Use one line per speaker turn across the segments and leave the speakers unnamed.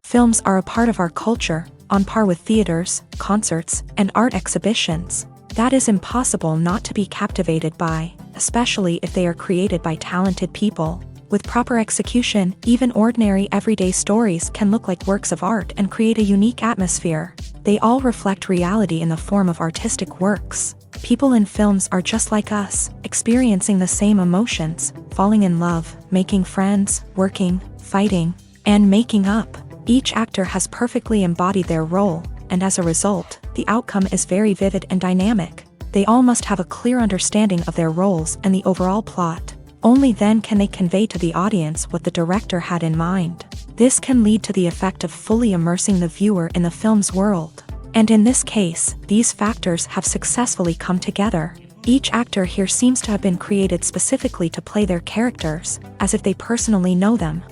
Films are a part of our culture, on par with theaters, concerts, and art exhibitions. That is impossible not to be captivated by, especially if they are created by talented people. With proper execution, even ordinary everyday stories can look like works of art and create a unique atmosphere. They all reflect reality in the form of artistic works. People in films are just like us, experiencing the same emotions, falling in love, making friends, working, fighting, and making up. Each actor has perfectly embodied their role, and as a result, the outcome is very vivid and dynamic. They all must have a clear understanding of their roles and the overall plot. Only then can they convey to the audience what the director had in mind. This can lead to the effect of fully immersing the viewer in the film's world. And in this case, these factors have successfully come together. Each actor here seems to have been created specifically to play their characters, as if they personally know them.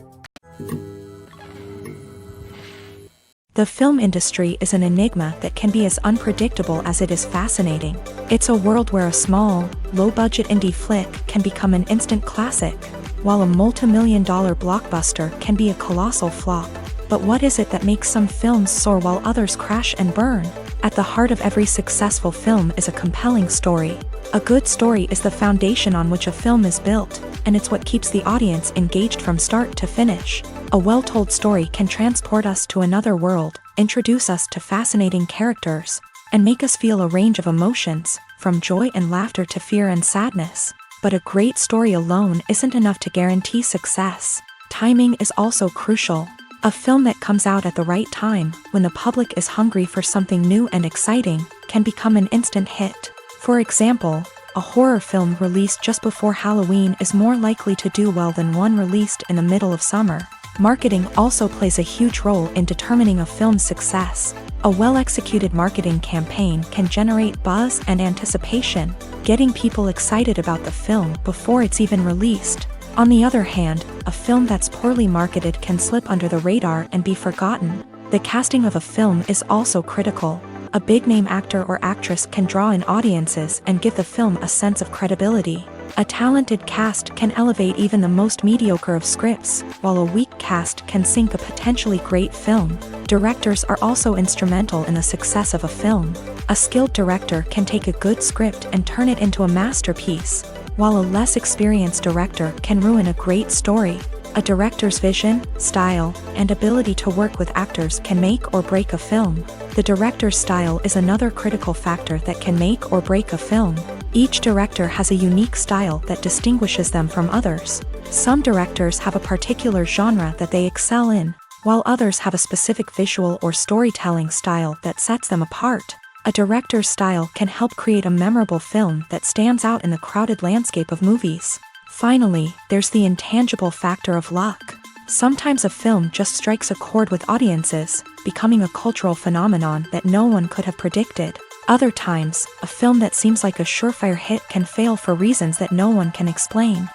The film industry is an enigma that can be as unpredictable as it is fascinating. It's a world where a small, low-budget indie flick can become an instant classic, while a multi-million-dollar blockbuster can be a colossal flop. But what is it that makes some films soar while others crash and burn? At the heart of every successful film is a compelling story. A good story is the foundation on which a film is built, and it's what keeps the audience engaged from start to finish. A well-told story can transport us to another world, introduce us to fascinating characters, and make us feel a range of emotions, from joy and laughter to fear and sadness. But a great story alone isn't enough to guarantee success. Timing is also crucial. A film that comes out at the right time, when the public is hungry for something new and exciting, can become an instant hit. For example, a horror film released just before Halloween is more likely to do well than one released in the middle of summer. Marketing also plays a huge role in determining a film's success. A well-executed marketing campaign can generate buzz and anticipation, getting people excited about the film before it's even released. On the other hand, a film that's poorly marketed can slip under the radar and be forgotten. The casting of a film is also critical. A big-name actor or actress can draw in audiences and give the film a sense of credibility. A talented cast can elevate even the most mediocre of scripts, while a weak cast can sink a potentially great film. Directors are also instrumental in the success of a film. A skilled director can take a good script and turn it into a masterpiece, while a less experienced director can ruin a great story. A director's vision, style, and ability to work with actors can make or break a film. The director's style is another critical factor that can make or break a film. Each director has a unique style that distinguishes them from others. Some directors have a particular genre that they excel in, while others have a specific visual or storytelling style that sets them apart. A director's style can help create a memorable film that stands out in the crowded landscape of movies. Finally, there's the intangible factor of luck. Sometimes a film just strikes a chord with audiences, becoming a cultural phenomenon that no one could have predicted. Other times, a film that seems like a surefire hit can fail for reasons that no one can explain.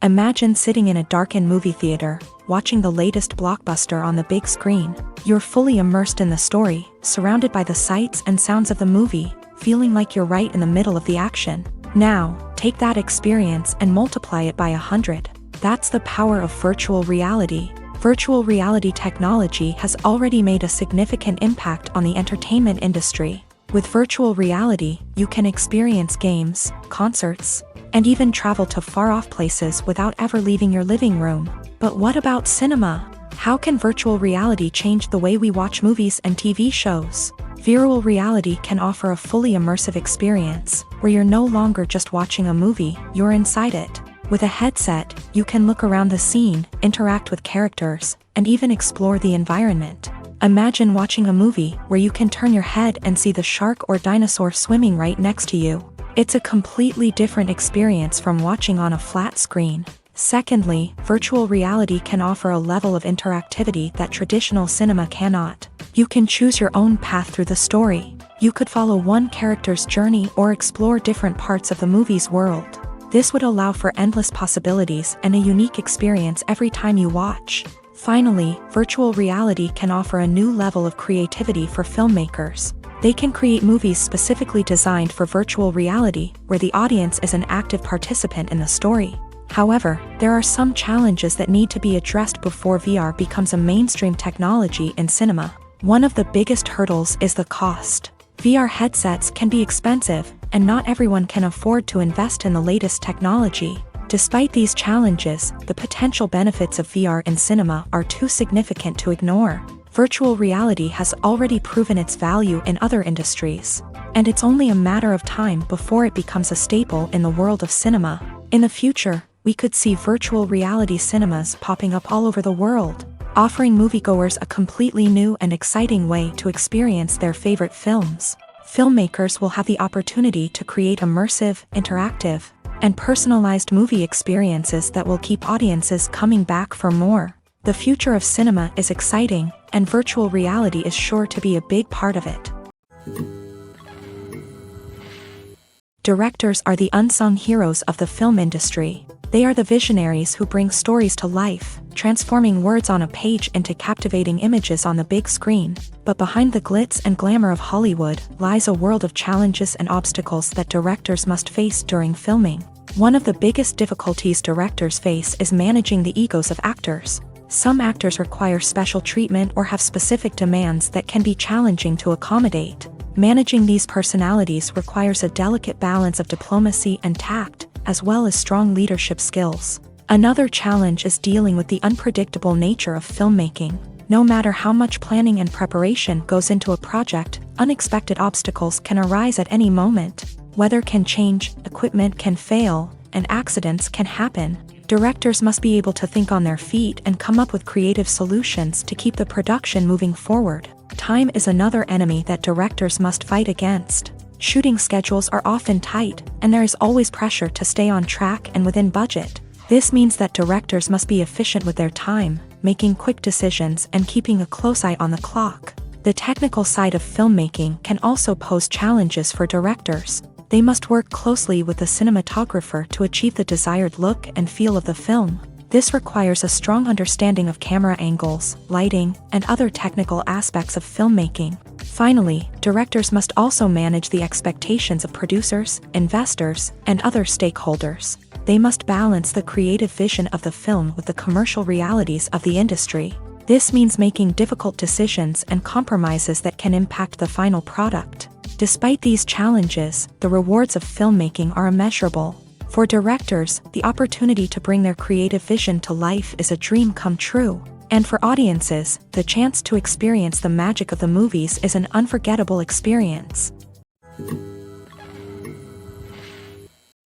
Imagine sitting in a darkened movie theater, watching the latest blockbuster on the big screen. You're fully immersed in the story, surrounded by the sights and sounds of the movie, feeling like you're right in the middle of the action. Now, take that experience and multiply it by 100. That's the power of virtual reality. Virtual reality technology has already made a significant impact on the entertainment industry. With virtual reality, you can experience games, concerts, and even travel to far-off places without ever leaving your living room. But what about cinema? How can virtual reality change the way we watch movies and TV shows? Virtual reality can offer a fully immersive experience, where you're no longer just watching a movie, you're inside it. With a headset, you can look around the scene, interact with characters, and even explore the environment. Imagine watching a movie where you can turn your head and see the shark or dinosaur swimming right next to you. It's a completely different experience from watching on a flat screen. Secondly, virtual reality can offer a level of interactivity that traditional cinema cannot. You can choose your own path through the story. You could follow one character's journey or explore different parts of the movie's world. This would allow for endless possibilities and a unique experience every time you watch. Finally, virtual reality can offer a new level of creativity for filmmakers. They can create movies specifically designed for virtual reality, where the audience is an active participant in the story. However, there are some challenges that need to be addressed before VR becomes a mainstream technology in cinema. One of the biggest hurdles is the cost. VR headsets can be expensive, and not everyone can afford to invest in the latest technology. Despite these challenges, the potential benefits of VR in cinema are too significant to ignore. Virtual reality has already proven its value in other industries, and it's only a matter of time before it becomes a staple in the world of cinema. In the future, we could see virtual reality cinemas popping up all over the world, offering moviegoers a completely new and exciting way to experience their favorite films. Filmmakers will have the opportunity to create immersive, interactive, and personalized movie experiences that will keep audiences coming back for more. The future of cinema is exciting, and virtual reality is sure to be a big part of it. Directors are the unsung heroes of the film industry. They are the visionaries who bring stories to life, transforming words on a page into captivating images on the big screen. But behind the glitz and glamour of Hollywood lies a world of challenges and obstacles that directors must face during filming. One of the biggest difficulties directors face is managing the egos of actors. Some actors require special treatment or have specific demands that can be challenging to accommodate. Managing these personalities requires a delicate balance of diplomacy and tact, as well as strong leadership skills. Another challenge is dealing with the unpredictable nature of filmmaking. No matter how much planning and preparation goes into a project, unexpected obstacles can arise at any moment. Weather can change, equipment can fail, and accidents can happen. Directors must be able to think on their feet and come up with creative solutions to keep the production moving forward. Time is another enemy that directors must fight against. Shooting schedules are often tight, and there is always pressure to stay on track and within budget. This means that directors must be efficient with their time, making quick decisions and keeping a close eye on the clock. The technical side of filmmaking can also pose challenges for directors. They must work closely with the cinematographer to achieve the desired look and feel of the film. This requires a strong understanding of camera angles, lighting, and other technical aspects of filmmaking. Finally, directors must also manage the expectations of producers, investors, and other stakeholders. They must balance the creative vision of the film with the commercial realities of the industry. This means making difficult decisions and compromises that can impact the final product. Despite these challenges, the rewards of filmmaking are immeasurable. For directors, the opportunity to bring their creative vision to life is a dream come true. And for audiences, the chance to experience the magic of the movies is an unforgettable experience.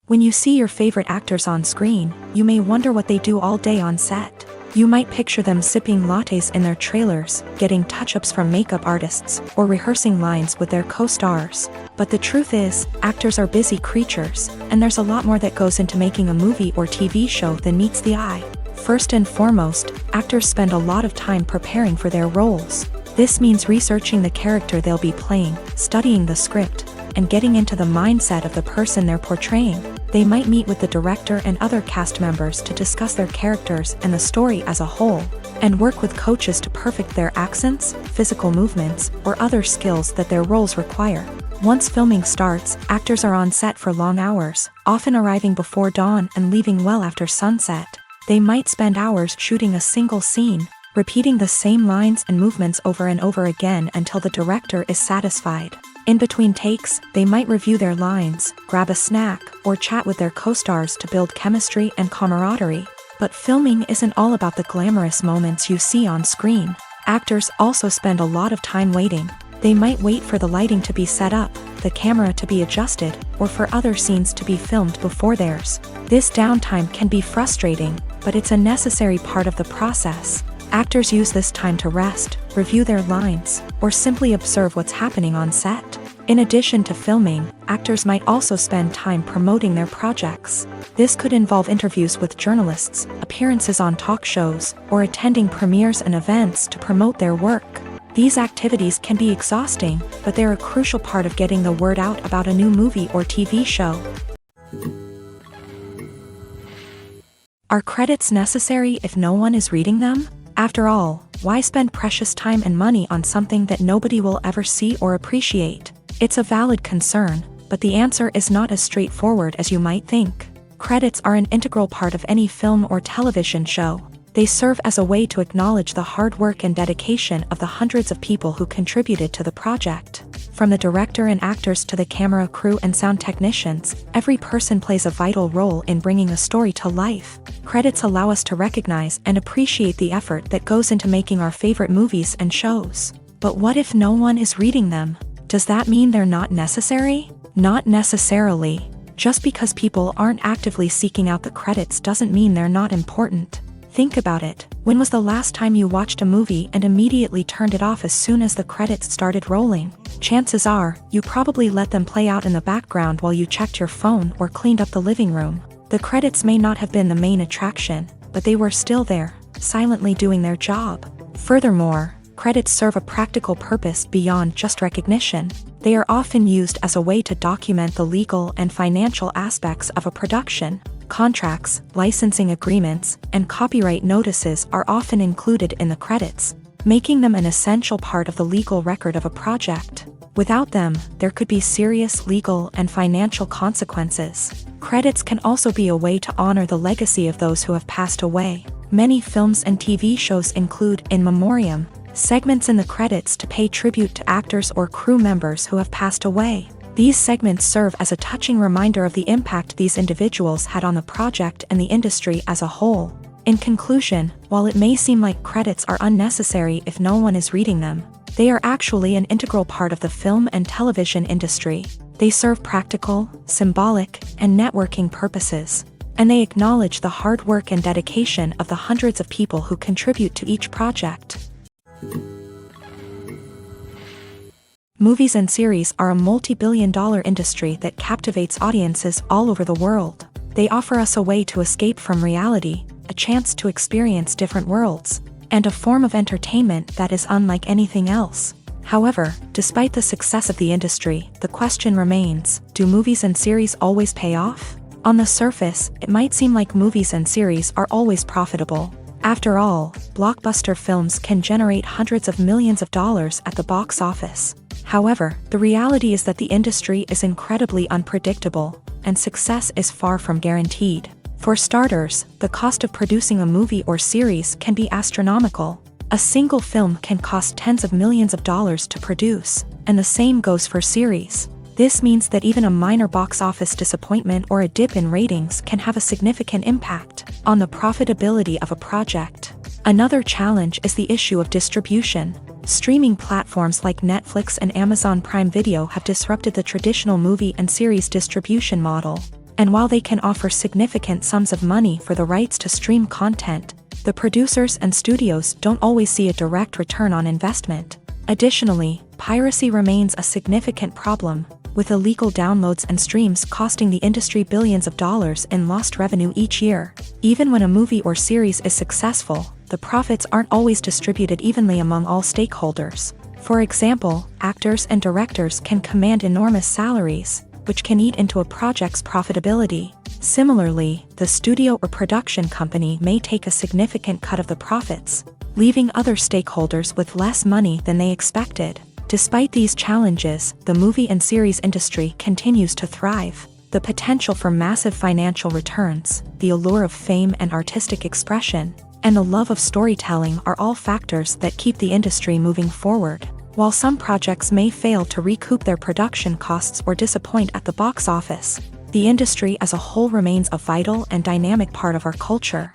When you see your favorite actors on screen, you may wonder what they do all day on set. You might picture them sipping lattes in their trailers, getting touch-ups from makeup artists, or rehearsing lines with their co-stars. But the truth is, actors are busy creatures, and there's a lot more that goes into making a movie or TV show than meets the eye. First and foremost, actors spend a lot of time preparing for their roles. This means researching the character they'll be playing, studying the script, and getting into the mindset of the person they're portraying. They might meet with the director and other cast members to discuss their characters and the story as a whole, and work with coaches to perfect their accents, physical movements, or other skills that their roles require. Once filming starts, actors are on set for long hours, often arriving before dawn and leaving well after sunset. They might spend hours shooting a single scene, repeating the same lines and movements over and over again until the director is satisfied. In between takes, they might review their lines, grab a snack, or chat with their co-stars to build chemistry and camaraderie. But filming isn't all about the glamorous moments you see on screen. Actors also spend a lot of time waiting. They might wait for the lighting to be set up, the camera to be adjusted, or for other scenes to be filmed before theirs. This downtime can be frustrating, but it's a necessary part of the process. Actors use this time to rest, review their lines, or simply observe what's happening on set. In addition to filming, actors might also spend time promoting their projects. This could involve interviews with journalists, appearances on talk shows, or attending premieres and events to promote their work. These activities can be exhausting, but they're a crucial part of getting the word out about a new movie or TV show. Are credits necessary if no one is reading them? After all, why spend precious time and money on something that nobody will ever see or appreciate? It's a valid concern, but the answer is not as straightforward as you might think. Credits are an integral part of any film or television show. They serve as a way to acknowledge the hard work and dedication of the hundreds of people who contributed to the project. From the director and actors to the camera crew and sound technicians, every person plays a vital role in bringing a story to life. Credits allow us to recognize and appreciate the effort that goes into making our favorite movies and shows. But what if no one is reading them? Does that mean they're not necessary? Not necessarily. Just because people aren't actively seeking out the credits doesn't mean they're not important. Think about it. When was the last time you watched a movie and immediately turned it off as soon as the credits started rolling? Chances are, you probably let them play out in the background while you checked your phone or cleaned up the living room. The credits may not have been the main attraction, but they were still there, silently doing their job. Furthermore, credits serve a practical purpose beyond just recognition. They are often used as a way to document the legal and financial aspects of a production. Contracts, licensing agreements, and copyright notices are often included in the credits, making them an essential part of the legal record of a project. Without them, there could be serious legal and financial consequences. Credits can also be a way to honor the legacy of those who have passed away. Many films and TV shows include in memoriam segments in the credits to pay tribute to actors or crew members who have passed away. These segments serve as a touching reminder of the impact these individuals had on the project and the industry as a whole. In conclusion, while it may seem like credits are unnecessary if no one is reading them, they are actually an integral part of the film and television industry. They serve practical, symbolic, and networking purposes, and they acknowledge the hard work and dedication of the hundreds of people who contribute to each project. Movies and series are a multi-billion-dollar industry that captivates audiences all over the world. They offer us a way to escape from reality, a chance to experience different worlds, and a form of entertainment that is unlike anything else. However, despite the success of the industry, the question remains, do movies and series always pay off? On the surface, it might seem like movies and series are always profitable. After all, blockbuster films can generate hundreds of millions of dollars at the box office. However, the reality is that the industry is incredibly unpredictable, and success is far from guaranteed. For starters, the cost of producing a movie or series can be astronomical. A single film can cost tens of millions of dollars to produce, and the same goes for series. This means that even a minor box office disappointment or a dip in ratings can have a significant impact on the profitability of a project. Another challenge is the issue of distribution. Streaming platforms like Netflix and Amazon Prime Video have disrupted the traditional movie and series distribution model. And while they can offer significant sums of money for the rights to stream content, the producers and studios don't always see a direct return on investment. Additionally, piracy remains a significant problem, with illegal downloads and streams costing the industry billions of dollars in lost revenue each year. Even when a movie or series is successful, the profits aren't always distributed evenly among all stakeholders. For example, actors and directors can command enormous salaries, which can eat into a project's profitability. Similarly, the studio or production company may take a significant cut of the profits, leaving other stakeholders with less money than they expected. Despite these challenges, the movie and series industry continues to thrive. The potential for massive financial returns, the allure of fame and artistic expression, and the love of storytelling are all factors that keep the industry moving forward. While some projects may fail to recoup their production costs or disappoint at the box office, the industry as a whole remains a vital and dynamic part of our culture.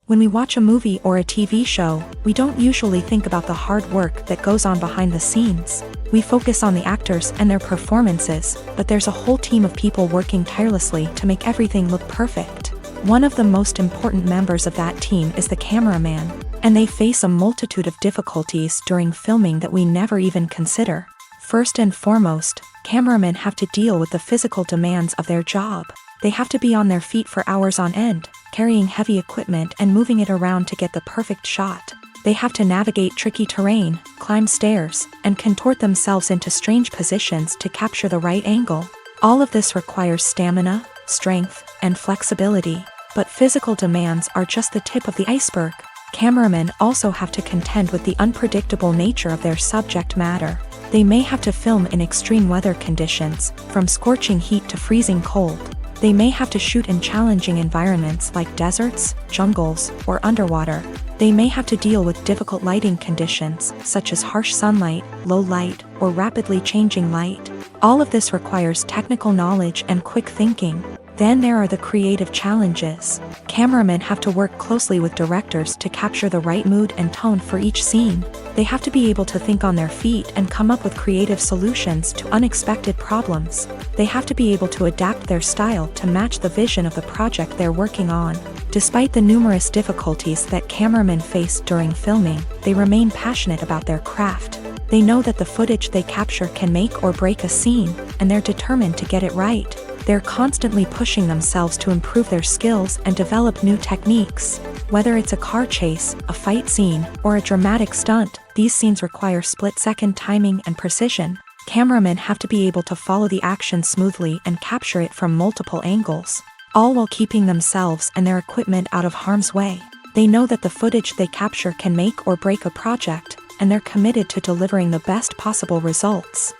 When we watch a movie or a TV show, we don't usually think about the hard work that goes on behind the scenes. We focus on the actors and their performances, but there's a whole team of people working tirelessly to make everything look perfect. One of the most important members of that team is the cameraman, and they face a multitude of difficulties during filming that we never even consider. First and foremost, cameramen have to deal with the physical demands of their job. They have to be on their feet for hours on end, carrying heavy equipment and moving it around to get the perfect shot. They have to navigate tricky terrain, climb stairs, and contort themselves into strange positions to capture the right angle. All of this requires stamina, strength, and flexibility. But physical demands are just the tip of the iceberg. Cameramen also have to contend with the unpredictable nature of their subject matter. They may have to film in extreme weather conditions, from scorching heat to freezing cold. They may have to shoot in challenging environments like deserts, jungles, or underwater. They may have to deal with difficult lighting conditions, such as harsh sunlight, low light, or rapidly changing light. All of this requires technical knowledge and quick thinking. Then there are the creative challenges. Cameramen have to work closely with directors to capture the right mood and tone for each scene. They have to be able to think on their feet and come up with creative solutions to unexpected problems. They have to be able to adapt their style to match the vision of the project they're working on. Despite the numerous difficulties that cameramen face during filming, they remain passionate about their craft. They know that the footage they capture can make or break a scene, and they're determined to get it right. They're constantly pushing themselves to improve their skills and develop new techniques. Whether it's a car chase, a fight scene, or a dramatic stunt, these scenes require split-second timing and precision. Cameramen have to be able to follow the action smoothly and capture it from multiple angles, all while keeping themselves and their equipment out of harm's way. They know that the footage they capture can make or break a project, and they're committed to delivering the best possible results.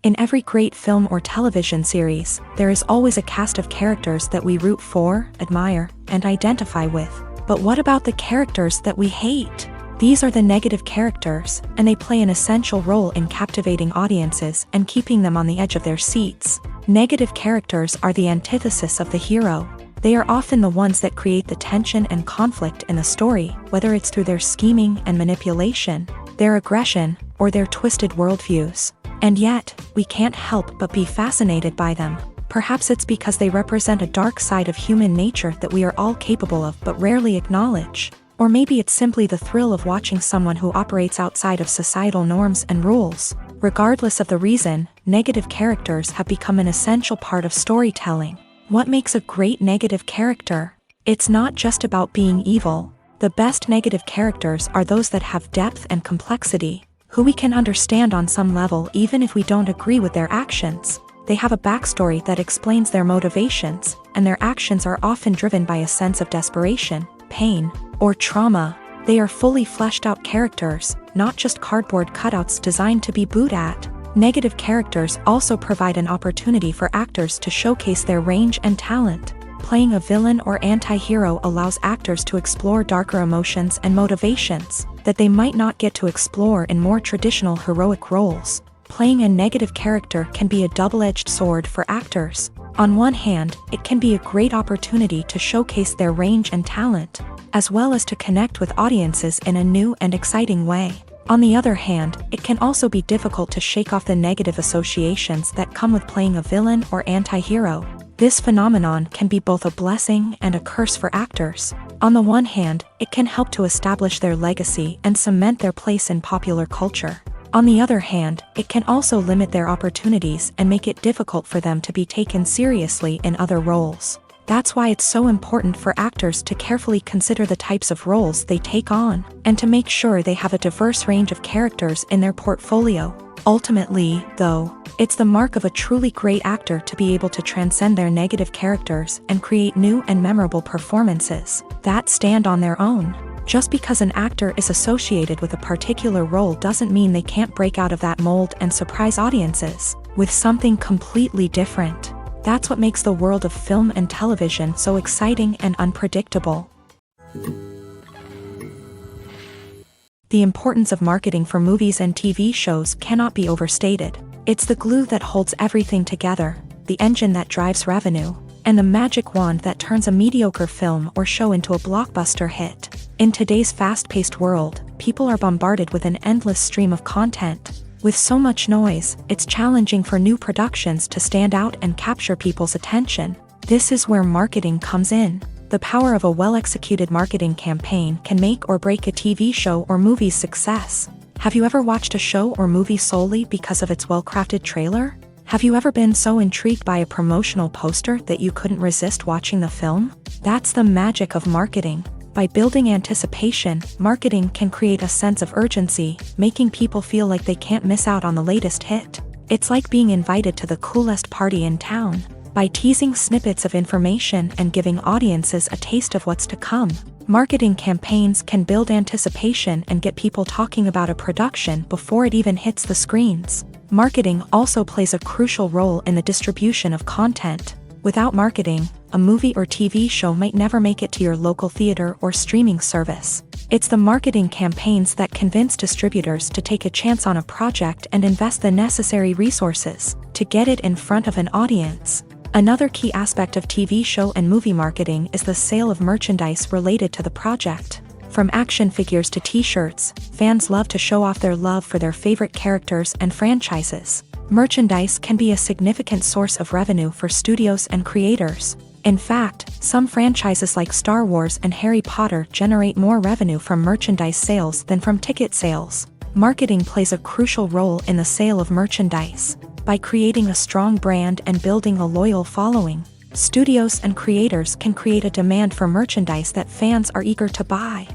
In every great film or television series, there is always a cast of characters that we root for, admire, and identify with. But what about the characters that we hate? These are the negative characters, and they play an essential role in captivating audiences and keeping them on the edge of their seats. Negative characters are the antithesis of the hero. They are often the ones that create the tension and conflict in the story, whether it's through their scheming and manipulation, their aggression, or their twisted worldviews. And yet, we can't help but be fascinated by them. Perhaps it's because they represent a dark side of human nature that we are all capable of but rarely acknowledge. Or maybe it's simply the thrill of watching someone who operates outside of societal norms and rules. Regardless of the reason, negative characters have become an essential part of storytelling. What makes a great negative character? It's not just about being evil. The best negative characters are those that have depth and complexity, who we can understand on some level even if we don't agree with their actions. They have a backstory that explains their motivations, and their actions are often driven by a sense of desperation, pain, or trauma. They are fully fleshed out characters, not just cardboard cutouts designed to be booed at. Negative characters also provide an opportunity for actors to showcase their range and talent. Playing a villain or anti-hero allows actors to explore darker emotions and motivations that they might not get to explore in more traditional heroic roles. Playing a negative character can be a double-edged sword for actors. On one hand, it can be a great opportunity to showcase their range and talent, as well as to connect with audiences in a new and exciting way. On the other hand, it can also be difficult to shake off the negative associations that come with playing a villain or anti-hero. This phenomenon can be both a blessing and a curse for actors. On the one hand, it can help to establish their legacy and cement their place in popular culture. On the other hand, it can also limit their opportunities and make it difficult for them to be taken seriously in other roles. That's why it's so important for actors to carefully consider the types of roles they take on, and to make sure they have a diverse range of characters in their portfolio. Ultimately, though, it's the mark of a truly great actor to be able to transcend their negative characters and create new and memorable performances that stand on their own. Just because an actor is associated with a particular role doesn't mean they can't break out of that mold and surprise audiences with something completely different. That's what makes the world of film and television so exciting and unpredictable. The importance of marketing for movies and TV shows cannot be overstated. It's the glue that holds everything together, the engine that drives revenue, and the magic wand that turns a mediocre film or show into a blockbuster hit. In today's fast-paced world, people are bombarded with an endless stream of content. With so much noise, it's challenging for new productions to stand out and capture people's attention. This is where marketing comes in. The power of a well-executed marketing campaign can make or break a TV show or movie's success. Have you ever watched a show or movie solely because of its well-crafted trailer? Have you ever been so intrigued by a promotional poster that you couldn't resist watching the film? That's the magic of marketing. By building anticipation, marketing can create a sense of urgency, making people feel like they can't miss out on the latest hit. It's like being invited to the coolest party in town. By teasing snippets of information and giving audiences a taste of what's to come, Marketing campaigns can build anticipation and get people talking about a production before it even hits the screens. Marketing also plays a crucial role in the distribution of content. Without marketing, a movie or TV show might never make it to your local theater or streaming service. It's the marketing campaigns that convince distributors to take a chance on a project and invest the necessary resources to get it in front of an audience. Another key aspect of TV show and movie marketing is the sale of merchandise related to the project. From action figures to t-shirts, fans love to show off their love for their favorite characters and franchises. Merchandise can be a significant source of revenue for studios and creators. In fact, some franchises like Star Wars and Harry Potter generate more revenue from merchandise sales than from ticket sales. Marketing plays a crucial role in the sale of merchandise. By creating a strong brand and building a loyal following, studios and creators can create a demand for merchandise that fans are eager to buy.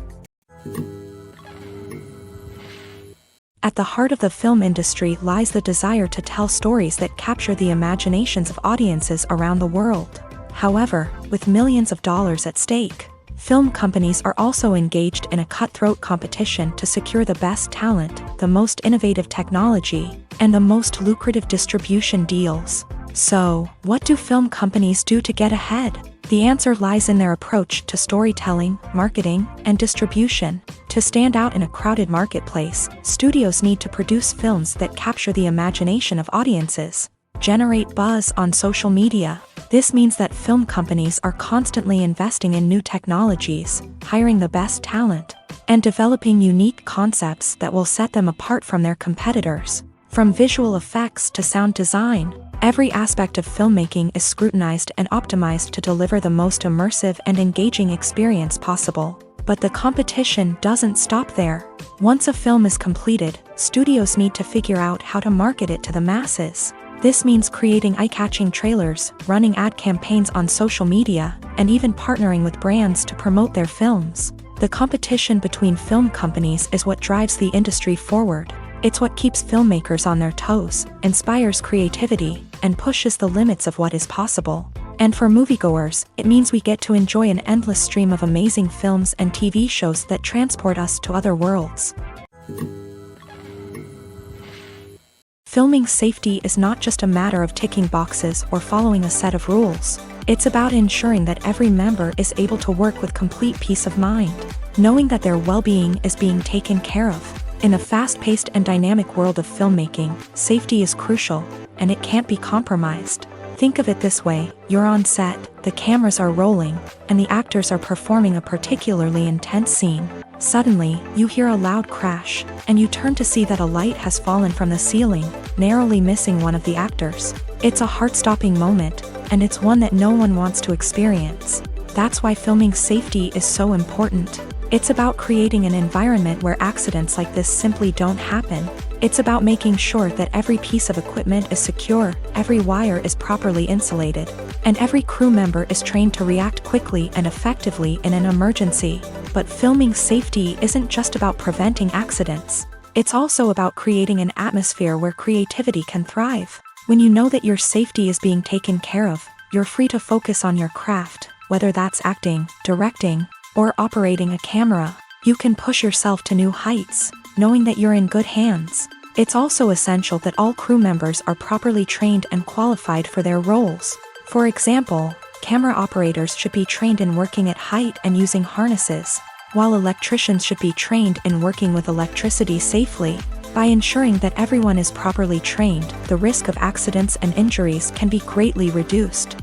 At the heart of the film industry lies the desire to tell stories that capture the imaginations of audiences around the world. However, with millions of dollars at stake, film companies are also engaged in a cutthroat competition to secure the best talent, the most innovative technology, and the most lucrative distribution deals. So, what do film companies do to get ahead? The answer lies in their approach to storytelling, marketing, and distribution. To stand out in a crowded marketplace, studios need to produce films that capture the imagination of audiences, generate buzz on social media. This means that film companies are constantly investing in new technologies, hiring the best talent, and developing unique concepts that will set them apart from their competitors. From visual effects to sound design, every aspect of filmmaking is scrutinized and optimized to deliver the most immersive and engaging experience possible. But the competition doesn't stop there. Once a film is completed, studios need to figure out how to market it to the masses. This means creating eye-catching trailers, running ad campaigns on social media, and even partnering with brands to promote their films. The competition between film companies is what drives the industry forward. It's what keeps filmmakers on their toes, inspires creativity, and pushes the limits of what is possible. And for moviegoers, it means we get to enjoy an endless stream of amazing films and TV shows that transport us to other worlds. Filming safety is not just a matter of ticking boxes or following a set of rules. It's about ensuring that every member is able to work with complete peace of mind, knowing that their well-being is being taken care of. In the fast-paced and dynamic world of filmmaking, safety is crucial, and it can't be compromised. Think of it this way: you're on set, the cameras are rolling, and the actors are performing a particularly intense scene. Suddenly, you hear a loud crash, and you turn to see that a light has fallen from the ceiling, narrowly missing one of the actors. It's a heart-stopping moment, and it's one that no one wants to experience. That's why filming safety is so important. It's about creating an environment where accidents like this simply don't happen. It's about making sure that every piece of equipment is secure, every wire is properly insulated, and every crew member is trained to react quickly and effectively in an emergency. But filming safety isn't just about preventing accidents. It's also about creating an atmosphere where creativity can thrive. When you know that your safety is being taken care of, you're free to focus on your craft, whether that's acting, directing, or operating a camera. You can push yourself to new heights, knowing that you're in good hands. It's also essential that all crew members are properly trained and qualified for their roles. For example, camera operators should be trained in working at height and using harnesses, while electricians should be trained in working with electricity safely. By ensuring that everyone is properly trained, the risk of accidents and injuries can be greatly reduced.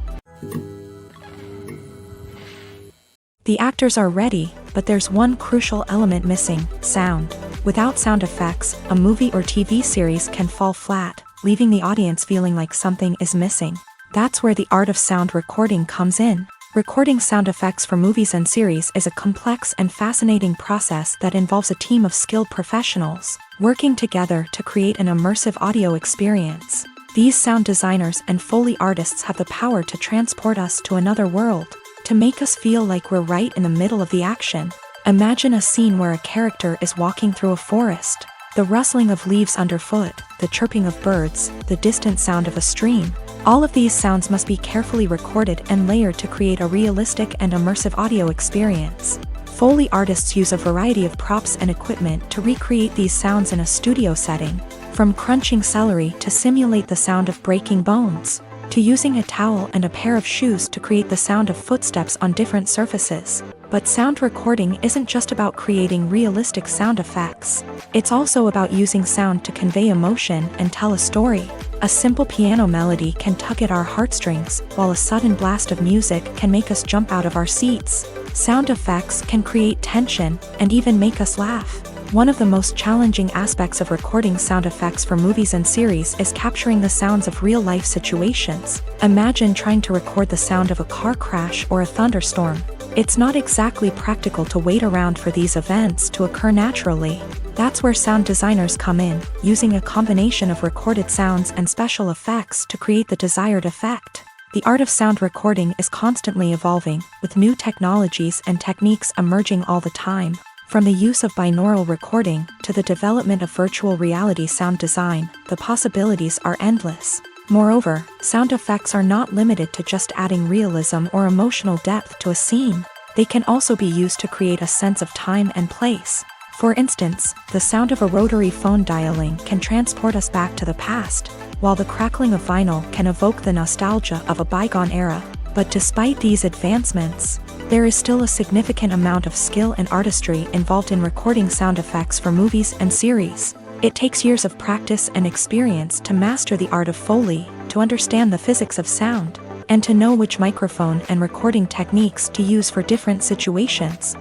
The actors are ready, but there's one crucial element missing: sound. Without sound effects, a movie or TV series can fall flat, leaving the audience feeling like something is missing. That's where the art of sound recording comes in. Recording sound effects for movies and series is a complex and fascinating process that involves a team of skilled professionals working together to create an immersive audio experience. These sound designers and Foley artists have the power to transport us to another world, to make us feel like we're right in the middle of the action. Imagine a scene where a character is walking through a forest. The rustling of leaves underfoot, the chirping of birds, the distant sound of a stream. All of these sounds must be carefully recorded and layered to create a realistic and immersive audio experience. Foley artists use a variety of props and equipment to recreate these sounds in a studio setting, from crunching celery to simulate the sound of breaking bones, to using a towel and a pair of shoes to create the sound of footsteps on different surfaces. But sound recording isn't just about creating realistic sound effects. It's also about using sound to convey emotion and tell a story. A simple piano melody can tug at our heartstrings, while a sudden blast of music can make us jump out of our seats. Sound effects can create tension and even make us laugh. One of the most challenging aspects of recording sound effects for movies and series is capturing the sounds of real-life situations. Imagine trying to record the sound of a car crash or a thunderstorm. It's not exactly practical to wait around for these events to occur naturally. That's where sound designers come in, using a combination of recorded sounds and special effects to create the desired effect. The art of sound recording is constantly evolving, with new technologies and techniques emerging all the time. From the use of binaural recording to the development of virtual reality sound design, the possibilities are endless. Moreover, sound effects are not limited to just adding realism or emotional depth to a scene. They can also be used to create a sense of time and place. For instance, the sound of a rotary phone dialing can transport us back to the past, while the crackling of vinyl can evoke the nostalgia of a bygone era. But despite these advancements, there is still a significant amount of skill and artistry involved in recording sound effects for movies and series. It takes years of practice and experience to master the art of Foley, to understand the physics of sound, and to know which microphone and recording techniques to use for different situations.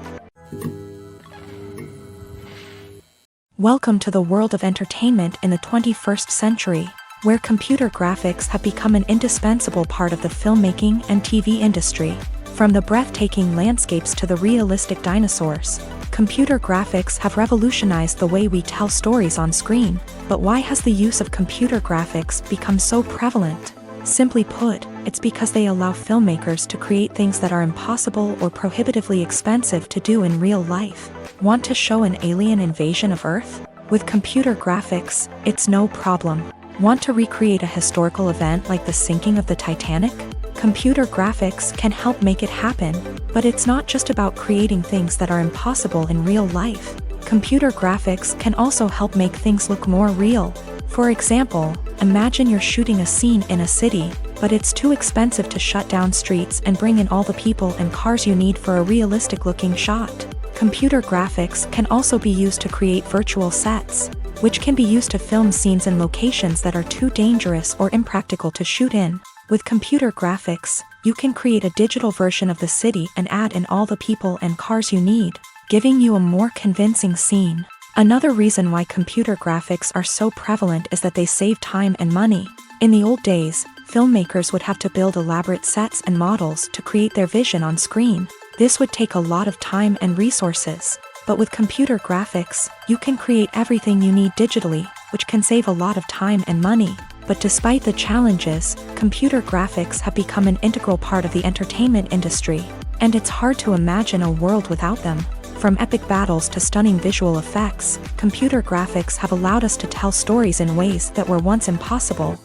Welcome to the world of entertainment in the 21st century, where computer graphics have become an indispensable part of the filmmaking and TV industry. From the breathtaking landscapes to the realistic dinosaurs, computer graphics have revolutionized the way we tell stories on screen. But why has the use of computer graphics become so prevalent? Simply put, it's because they allow filmmakers to create things that are impossible or prohibitively expensive to do in real life. Want to show an alien invasion of Earth? With computer graphics, it's no problem. Want to recreate a historical event like the sinking of the Titanic? Computer graphics can help make it happen, but it's not just about creating things that are impossible in real life. Computer graphics can also help make things look more real. For example, imagine you're shooting a scene in a city, but it's too expensive to shut down streets and bring in all the people and cars you need for a realistic-looking shot. Computer graphics can also be used to create virtual sets, which can be used to film scenes in locations that are too dangerous or impractical to shoot in. With computer graphics, you can create a digital version of the city and add in all the people and cars you need, giving you a more convincing scene. Another reason why computer graphics are so prevalent is that they save time and money. In the old days, filmmakers would have to build elaborate sets and models to create their vision on screen. This would take a lot of time and resources. But with computer graphics, you can create everything you need digitally, which can save a lot of time and money. But despite the challenges, computer graphics have become an integral part of the entertainment industry, and it's hard to imagine a world without them. From epic battles to stunning visual effects, computer graphics have allowed us to tell stories in ways that were once impossible.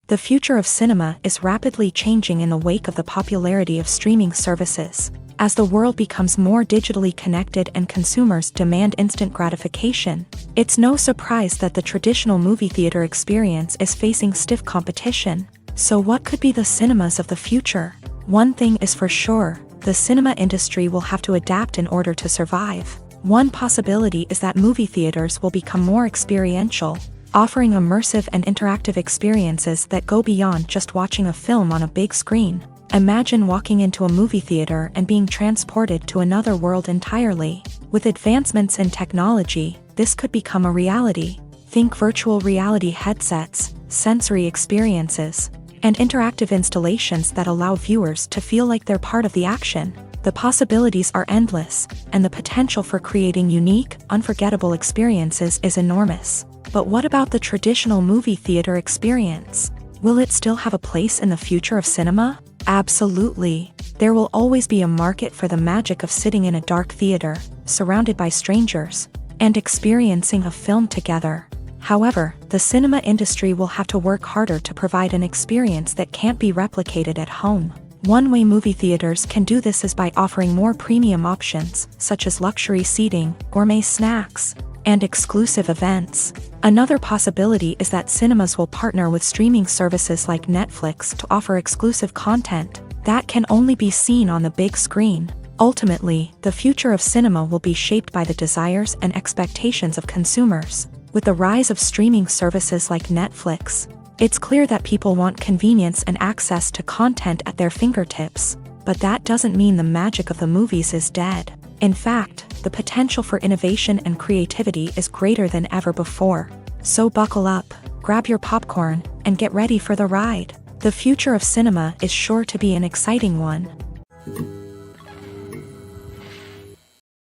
The future of cinema is rapidly changing in the wake of the popularity of streaming services. As the world becomes more digitally connected and consumers demand instant gratification, it's no surprise that the traditional movie theater experience is facing stiff competition. So what could be the cinemas of the future? One thing is for sure, the cinema industry will have to adapt in order to survive. One possibility is that movie theaters will become more experiential, offering immersive and interactive experiences that go beyond just watching a film on a big screen. Imagine walking into a movie theater and being transported to another world entirely. With advancements in technology, this could become a reality. Think virtual reality headsets, sensory experiences, and interactive installations that allow viewers to feel like they're part of the action. The possibilities are endless, and the potential for creating unique, unforgettable experiences is enormous. But what about the traditional movie theater experience? Will it still have a place in the future of cinema? Absolutely. There will always be a market for the magic of sitting in a dark theater, surrounded by strangers, and experiencing a film together. However, the cinema industry will have to work harder to provide an experience that can't be replicated at home. One way movie theaters can do this is by offering more premium options, such as luxury seating, gourmet snacks, and exclusive events. Another possibility is that cinemas will partner with streaming services like Netflix to offer exclusive content that can only be seen on the big screen. Ultimately, the future of cinema will be shaped by the desires and expectations of consumers. With the rise of streaming services like Netflix, it's clear that people want convenience and access to content at their fingertips. But that doesn't mean the magic of the movies is dead. In fact, the potential for innovation and creativity is greater than ever before. So buckle up, grab your popcorn, and get ready for the ride. The future of cinema is sure to be an exciting one.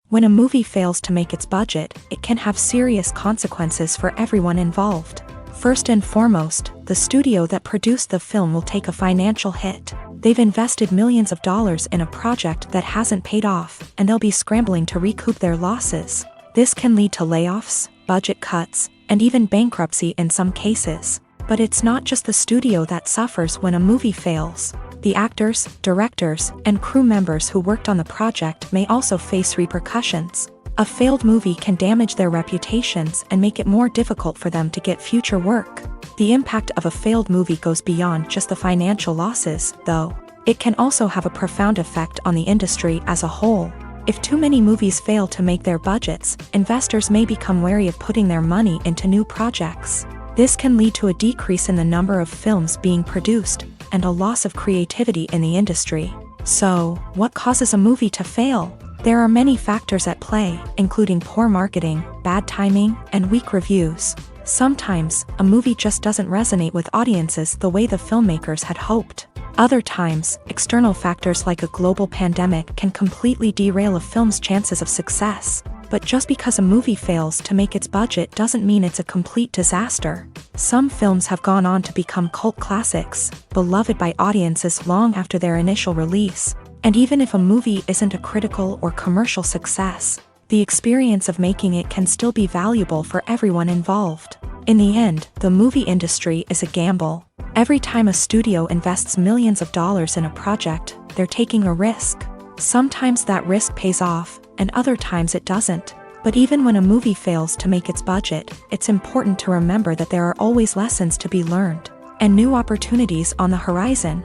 When a movie fails to make its budget, it can have serious consequences for everyone involved. First and foremost, the studio that produced the film will take a financial hit. They've invested millions of dollars in a project that hasn't paid off, and they'll be scrambling to recoup their losses. This can lead to layoffs, budget cuts, and even bankruptcy in some cases. But it's not just the studio that suffers when a movie fails. The actors, directors, and crew members who worked on the project may also face repercussions. A failed movie can damage their reputations and make it more difficult for them to get future work. The impact of a failed movie goes beyond just the financial losses, though. It can also have a profound effect on the industry as a whole. If too many movies fail to make their budgets, investors may become wary of putting their money into new projects. This can lead to a decrease in the number of films being produced, and a loss of creativity in the industry. So, what causes a movie to fail? There are many factors at play, including poor marketing, bad timing, and weak reviews. Sometimes, a movie just doesn't resonate with audiences the way the filmmakers had hoped. Other times, external factors like a global pandemic can completely derail a film's chances of success. But just because a movie fails to make its budget doesn't mean it's a complete disaster. Some films have gone on to become cult classics, beloved by audiences long after their initial release. And even if a movie isn't a critical or commercial success, the experience of making it can still be valuable for everyone involved. In the end, the movie industry is a gamble. Every time a studio invests millions of dollars in a project, they're taking a risk. Sometimes that risk pays off, and other times it doesn't. But even when a movie fails to make its budget, it's important to remember that there are always lessons to be learned, and new opportunities on the horizon.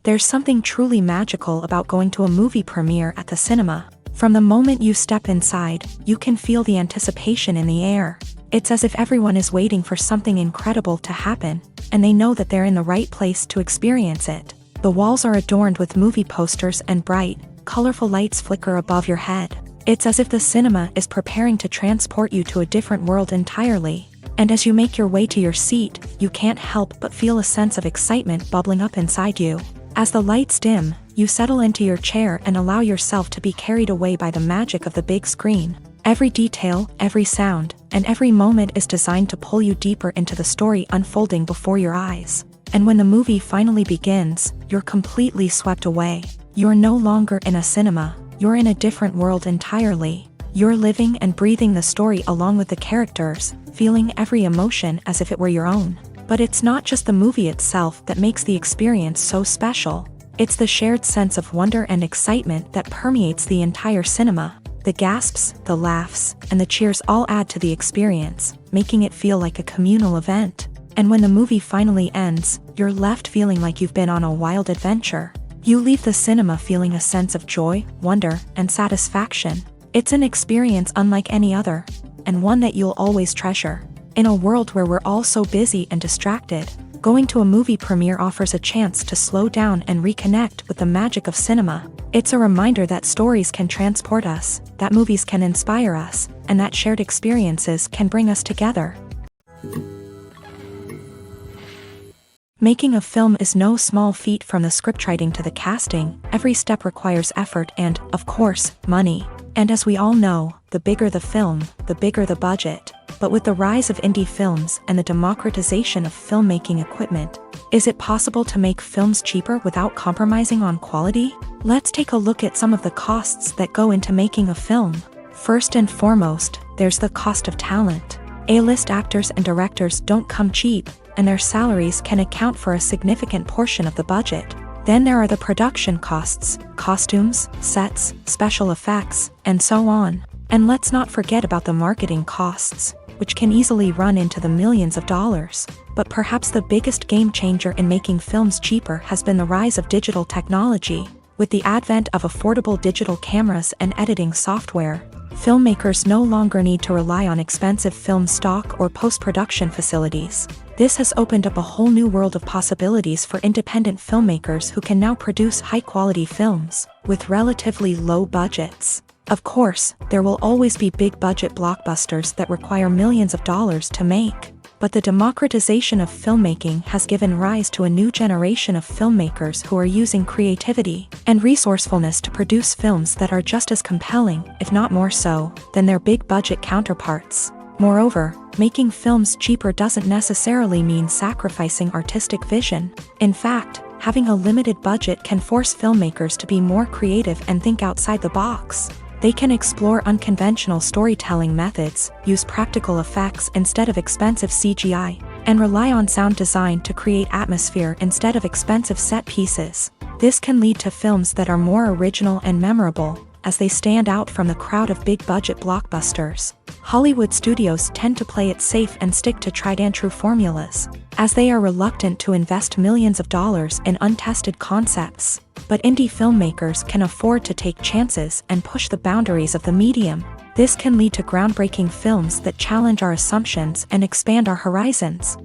There's something truly magical about going to a movie premiere at the cinema. From the moment you step inside, you can feel the anticipation in the air. It's as if everyone is waiting for something incredible to happen, and they know that they're in the right place to experience it. The walls are adorned with movie posters and bright, colorful lights flicker above your head. It's as if the cinema is preparing to transport you to a different world entirely. And as you make your way to your seat, you can't help but feel a sense of excitement bubbling up inside you. As the lights dim, you settle into your chair and allow yourself to be carried away by the magic of the big screen. Every detail, every sound, and every moment is designed to pull you deeper into the story unfolding before your eyes. And when the movie finally begins, you're completely swept away. You're no longer in a cinema, you're in a different world entirely. You're living and breathing the story along with the characters, feeling every emotion as if it were your own. But it's not just the movie itself that makes the experience so special. It's the shared sense of wonder and excitement that permeates the entire cinema. The gasps, the laughs, and the cheers all add to the experience, making it feel like a communal event. And when the movie finally ends, you're left feeling like you've been on a wild adventure. You leave the cinema feeling a sense of joy, wonder, and satisfaction. It's an experience unlike any other, and one that you'll always treasure. In a world where we're all so busy and distracted, going to a movie premiere offers a chance to slow down and reconnect with the magic of cinema. It's a reminder that stories can transport us, that movies can inspire us, and that shared experiences can bring us together. Making a film is no small feat. From the scriptwriting to the casting, every step requires effort and, of course, money. And as we all know, the bigger the film, the bigger the budget. But with the rise of indie films and the democratization of filmmaking equipment, is it possible to make films cheaper without compromising on quality? Let's take a look at some of the costs that go into making a film. First and foremost, there's the cost of talent. A-list actors and directors don't come cheap, and their salaries can account for a significant portion of the budget. Then there are the production costs, costumes, sets, special effects, and so on. And let's not forget about the marketing costs, which can easily run into the millions of dollars. But perhaps the biggest game changer in making films cheaper has been the rise of digital technology. With the advent of affordable digital cameras and editing software, filmmakers no longer need to rely on expensive film stock or post-production facilities. This has opened up a whole new world of possibilities for independent filmmakers who can now produce high-quality films with relatively low budgets. Of course, there will always be big-budget blockbusters that require millions of dollars to make. But the democratization of filmmaking has given rise to a new generation of filmmakers who are using creativity and resourcefulness to produce films that are just as compelling, if not more so, than their big-budget counterparts. Moreover, making films cheaper doesn't necessarily mean sacrificing artistic vision. In fact, having a limited budget can force filmmakers to be more creative and think outside the box. They can explore unconventional storytelling methods, use practical effects instead of expensive CGI, and rely on sound design to create atmosphere instead of expensive set pieces. This can lead to films that are more original and memorable, as they stand out from the crowd of big-budget blockbusters. Hollywood studios tend to play it safe and stick to tried-and-true formulas, as they are reluctant to invest millions of dollars in untested concepts. But indie filmmakers can afford to take chances and push the boundaries of the medium. This can lead to groundbreaking films that challenge our assumptions and expand our horizons.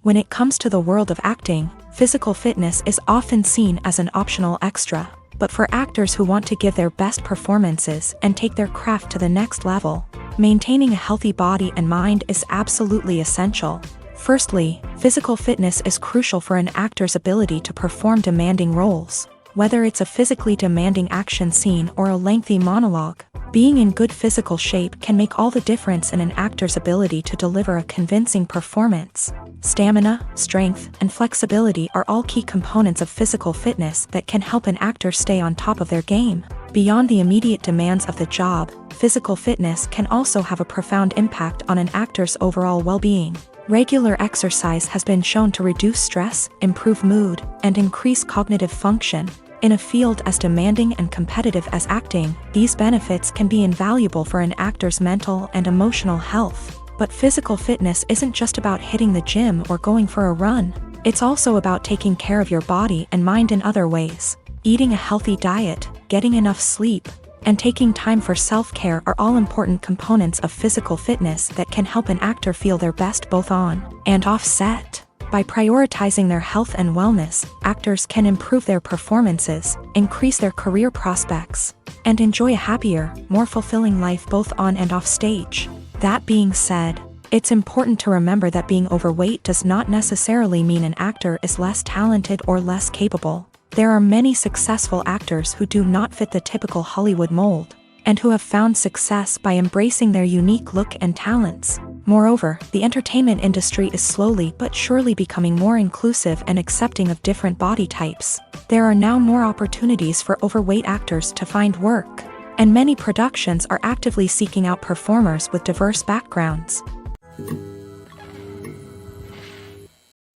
When it comes to the world of acting, physical fitness is often seen as an optional extra. But for actors who want to give their best performances and take their craft to the next level, maintaining a healthy body and mind is absolutely essential. Firstly, physical fitness is crucial for an actor's ability to perform demanding roles. Whether it's a physically demanding action scene or a lengthy monologue, being in good physical shape can make all the difference in an actor's ability to deliver a convincing performance. Stamina, strength, and flexibility are all key components of physical fitness that can help an actor stay on top of their game. Beyond the immediate demands of the job, physical fitness can also have a profound impact on an actor's overall well-being. Regular exercise has been shown to reduce stress, improve mood, and increase cognitive function. In a field as demanding and competitive as acting, these benefits can be invaluable for an actor's mental and emotional health. But physical fitness isn't just about hitting the gym or going for a run. It's also about taking care of your body and mind in other ways. Eating a healthy diet, getting enough sleep, and taking time for self-care are all important components of physical fitness that can help an actor feel their best both on and off set. By prioritizing their health and wellness, actors can improve their performances, increase their career prospects, and enjoy a happier, more fulfilling life both on and off stage. That being said, it's important to remember that being overweight does not necessarily mean an actor is less talented or less capable. There are many successful actors who do not fit the typical Hollywood mold, and who have found success by embracing their unique look and talents. Moreover, the entertainment industry is slowly but surely becoming more inclusive and accepting of different body types. There are now more opportunities for overweight actors to find work, and many productions are actively seeking out performers with diverse backgrounds.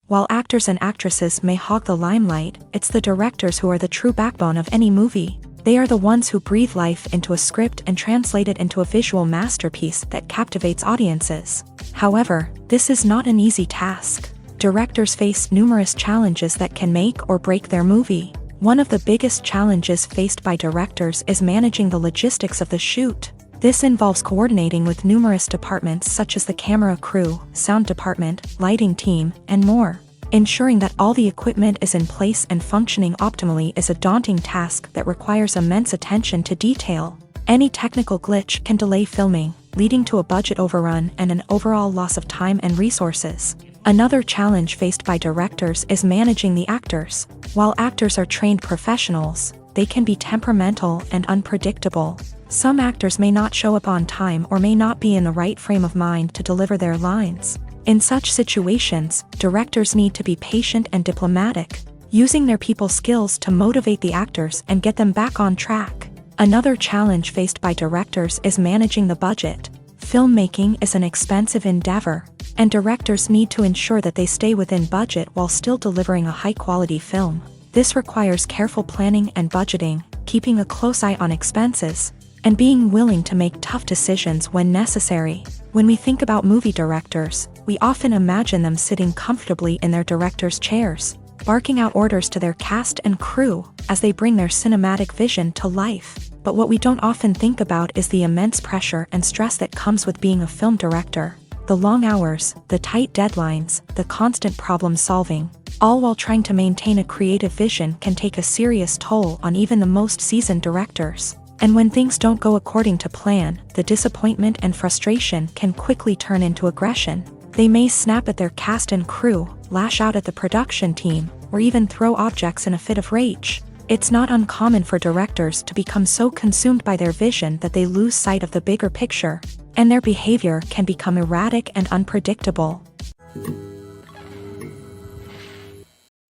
While actors and actresses may hog the limelight, it's the directors who are the true backbone of any movie. They are the ones who breathe life into a script and translate it into a visual masterpiece that captivates audiences. However, this is not an easy task. Directors face numerous challenges that can make or break their movie. One of the biggest challenges faced by directors is managing the logistics of the shoot. This involves coordinating with numerous departments such as the camera crew, sound department, lighting team, and more. Ensuring that all the equipment is in place and functioning optimally is a daunting task that requires immense attention to detail. Any technical glitch can delay filming, leading to a budget overrun and an overall loss of time and resources. Another challenge faced by directors is managing the actors. While actors are trained professionals, they can be temperamental and unpredictable. Some actors may not show up on time or may not be in the right frame of mind to deliver their lines. In such situations, directors need to be patient and diplomatic, using their people skills to motivate the actors and get them back on track. Another challenge faced by directors is managing the budget. Filmmaking is an expensive endeavor, and directors need to ensure that they stay within budget while still delivering a high-quality film. This requires careful planning and budgeting, keeping a close eye on expenses, and being willing to make tough decisions when necessary. When we think about movie directors, we often imagine them sitting comfortably in their director's chairs, barking out orders to their cast and crew as they bring their cinematic vision to life. But what we don't often think about is the immense pressure and stress that comes with being a film director. The long hours, the tight deadlines, the constant problem solving, all while trying to maintain a creative vision can take a serious toll on even the most seasoned directors. And when things don't go according to plan, the disappointment and frustration can quickly turn into aggression. They may snap at their cast and crew, lash out at the production team, or even throw objects in a fit of rage. It's not uncommon for directors to become so consumed by their vision that they lose sight of the bigger picture, and their behavior can become erratic and unpredictable.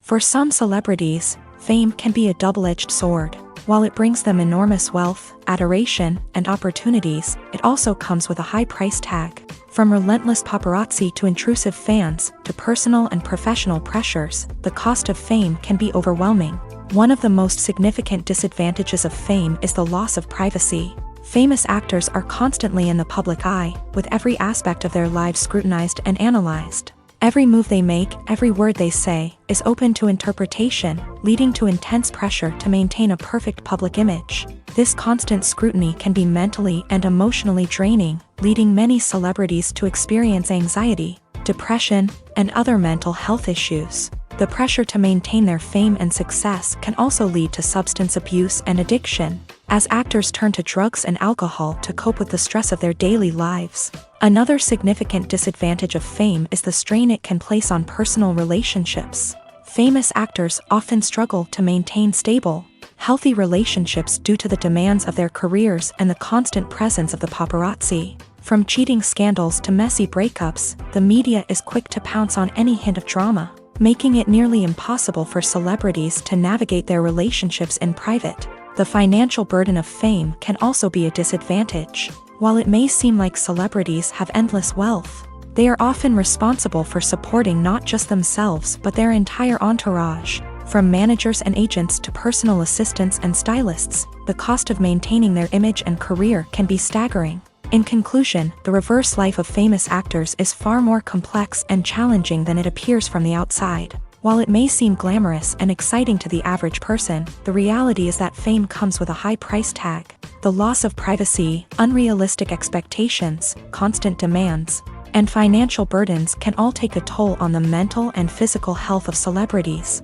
For some celebrities, fame can be a double-edged sword. While it brings them enormous wealth, adoration, and opportunities, it also comes with a high price tag. From relentless paparazzi to intrusive fans, to personal and professional pressures, the cost of fame can be overwhelming. One of the most significant disadvantages of fame is the loss of privacy. Famous actors are constantly in the public eye, with every aspect of their lives scrutinized and analyzed. Every move they make, every word they say, is open to interpretation, leading to intense pressure to maintain a perfect public image. This constant scrutiny can be mentally and emotionally draining, leading many celebrities to experience anxiety, depression, and other mental health issues. The pressure to maintain their fame and success can also lead to substance abuse and addiction, as actors turn to drugs and alcohol to cope with the stress of their daily lives. Another significant disadvantage of fame is the strain it can place on personal relationships. Famous actors often struggle to maintain stable, healthy relationships due to the demands of their careers and the constant presence of the paparazzi. From cheating scandals to messy breakups, the media is quick to pounce on any hint of drama, making it nearly impossible for celebrities to navigate their relationships in private. The financial burden of fame can also be a disadvantage. While it may seem like celebrities have endless wealth, they are often responsible for supporting not just themselves but their entire entourage. From managers and agents to personal assistants and stylists, the cost of maintaining their image and career can be staggering. In conclusion, the reverse life of famous actors is far more complex and challenging than it appears from the outside. While it may seem glamorous and exciting to the average person, the reality is that fame comes with a high price tag. The loss of privacy, unrealistic expectations, constant demands, and financial burdens can all take a toll on the mental and physical health of celebrities.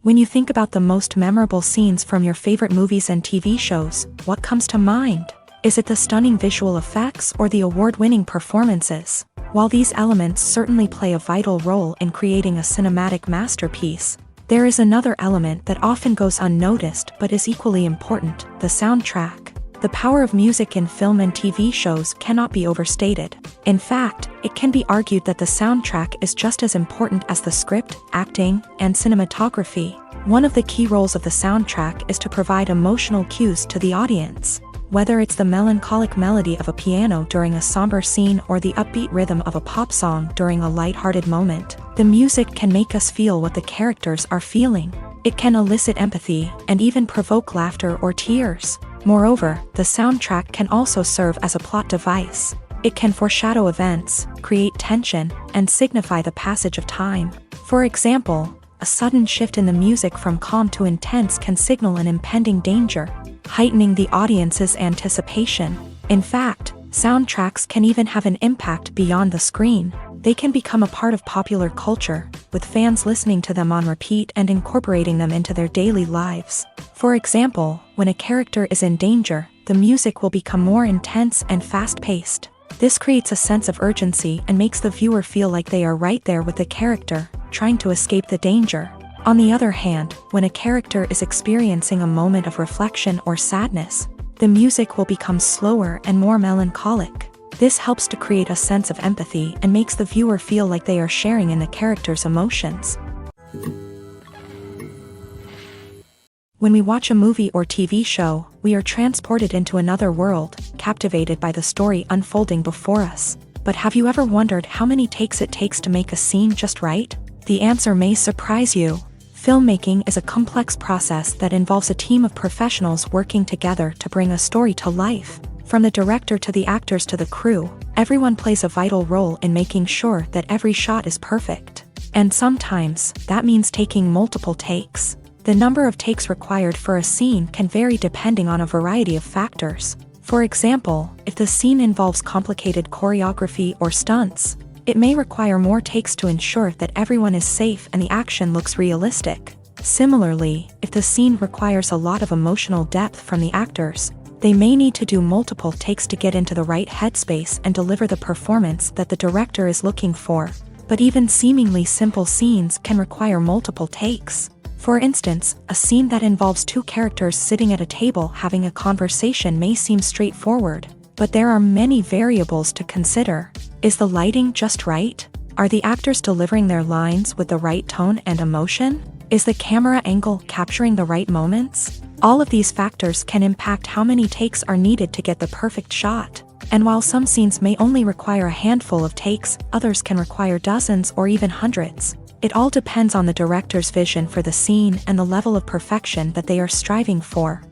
When you think about the most memorable scenes from your favorite movies and TV shows, what comes to mind? Is it the stunning visual effects or the award-winning performances? While these elements certainly play a vital role in creating a cinematic masterpiece, there is another element that often goes unnoticed but is equally important: the soundtrack. The power of music in film and TV shows cannot be overstated. In fact, it can be argued that the soundtrack is just as important as the script, acting, and cinematography. One of the key roles of the soundtrack is to provide emotional cues to the audience. Whether it's the melancholic melody of a piano during a somber scene or the upbeat rhythm of a pop song during a lighthearted moment, the music can make us feel what the characters are feeling. It can elicit empathy and even provoke laughter or tears. Moreover, the soundtrack can also serve as a plot device. It can foreshadow events, create tension, and signify the passage of time. For example, a sudden shift in the music from calm to intense can signal an impending danger, heightening the audience's anticipation. In fact, soundtracks can even have an impact beyond the screen. They can become a part of popular culture, with fans listening to them on repeat and incorporating them into their daily lives. For example, when a character is in danger, the music will become more intense and fast-paced. This creates a sense of urgency and makes the viewer feel like they are right there with the character, trying to escape the danger. On the other hand, when a character is experiencing a moment of reflection or sadness, the music will become slower and more melancholic. This helps to create a sense of empathy and makes the viewer feel like they are sharing in the character's emotions. When we watch a movie or TV show, we are transported into another world, captivated by the story unfolding before us. But have you ever wondered how many takes it takes to make a scene just right? The answer may surprise you. Filmmaking is a complex process that involves a team of professionals working together to bring a story to life. From the director to the actors to the crew, everyone plays a vital role in making sure that every shot is perfect. And sometimes, that means taking multiple takes. The number of takes required for a scene can vary depending on a variety of factors. For example, if the scene involves complicated choreography or stunts, it may require more takes to ensure that everyone is safe and the action looks realistic. Similarly, if the scene requires a lot of emotional depth from the actors, they may need to do multiple takes to get into the right headspace and deliver the performance that the director is looking for. But even seemingly simple scenes can require multiple takes. For instance, a scene that involves two characters sitting at a table having a conversation may seem straightforward, but there are many variables to consider. Is the lighting just right? Are the actors delivering their lines with the right tone and emotion? Is the camera angle capturing the right moments? All of these factors can impact how many takes are needed to get the perfect shot. And while some scenes may only require a handful of takes, others can require dozens or even hundreds. It all depends on the director's vision for the scene and the level of perfection that they are striving for.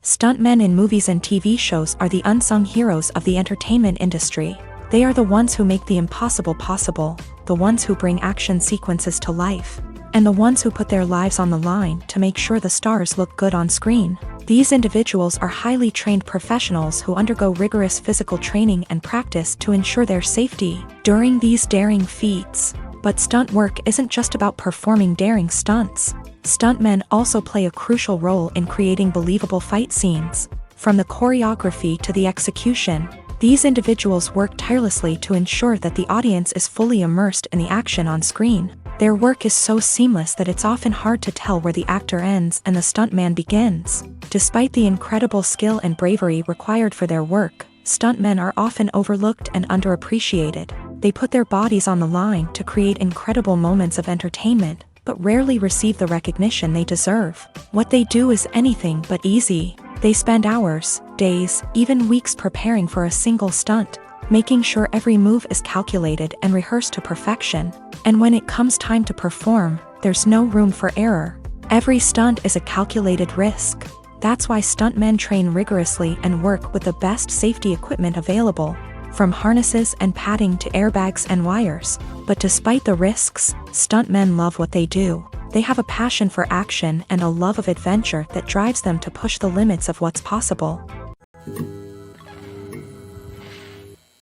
Stuntmen in movies and TV shows are the unsung heroes of the entertainment industry. They are the ones who make the impossible possible, the ones who bring action sequences to life, and the ones who put their lives on the line to make sure the stars look good on screen. These individuals are highly trained professionals who undergo rigorous physical training and practice to ensure their safety during these daring feats. But stunt work isn't just about performing daring stunts. Stuntmen also play a crucial role in creating believable fight scenes. From the choreography to the execution, these individuals work tirelessly to ensure that the audience is fully immersed in the action on screen. Their work is so seamless that it's often hard to tell where the actor ends and the stuntman begins. Despite the incredible skill and bravery required for their work, stuntmen are often overlooked and underappreciated. They put their bodies on the line to create incredible moments of entertainment, but rarely receive the recognition they deserve. What they do is anything but easy. They spend hours, days, even weeks preparing for a single stunt, making sure every move is calculated and rehearsed to perfection. And when it comes time to perform, there's no room for error. Every stunt is a calculated risk. That's why stuntmen train rigorously and work with the best safety equipment available, from harnesses and padding to airbags and wires. But despite the risks, stuntmen love what they do. They have a passion for action and a love of adventure that drives them to push the limits of what's possible.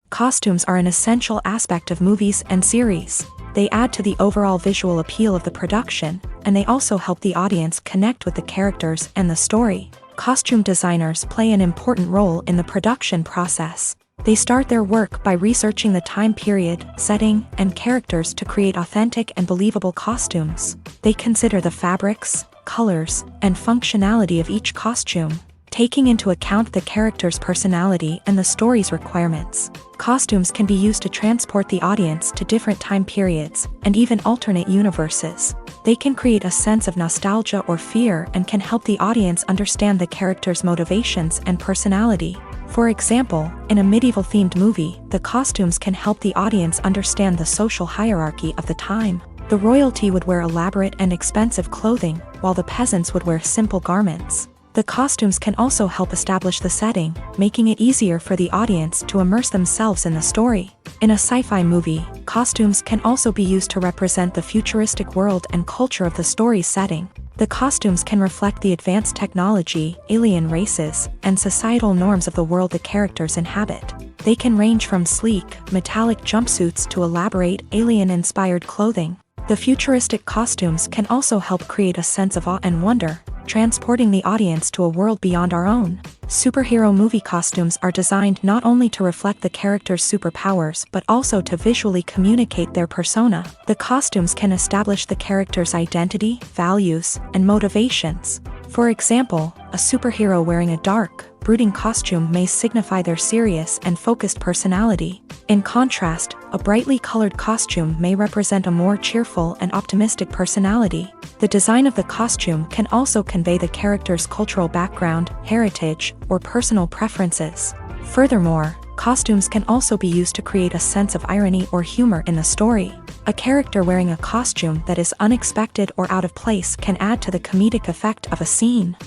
Costumes are an essential aspect of movies and series. They add to the overall visual appeal of the production, and they also help the audience connect with the characters and the story. Costume designers play an important role in the production process. They start their work by researching the time period, setting, and characters to create authentic and believable costumes. They consider the fabrics, colors, and functionality of each costume, taking into account the character's personality and the story's requirements. Costumes can be used to transport the audience to different time periods and even alternate universes. They can create a sense of nostalgia or fear and can help the audience understand the character's motivations and personality. For example, in a medieval-themed movie, the costumes can help the audience understand the social hierarchy of the time. The royalty would wear elaborate and expensive clothing, while the peasants would wear simple garments. The costumes can also help establish the setting, making it easier for the audience to immerse themselves in the story. In a sci-fi movie, costumes can also be used to represent the futuristic world and culture of the story's setting. The costumes can reflect the advanced technology, alien races, and societal norms of the world the characters inhabit. They can range from sleek, metallic jumpsuits to elaborate, alien-inspired clothing. The futuristic costumes can also help create a sense of awe and wonder, transporting the audience to a world beyond our own. Superhero movie costumes are designed not only to reflect the character's superpowers but also to visually communicate their persona. The costumes can establish the character's identity, values, and motivations. For example, a superhero wearing a dark, brooding costume may signify their serious and focused personality. In contrast, a brightly colored costume may represent a more cheerful and optimistic personality. The design of the costume can also convey the character's cultural background, heritage, or personal preferences. Furthermore, costumes can also be used to create a sense of irony or humor in the story. A character wearing a costume that is unexpected or out of place can add to the comedic effect of a scene.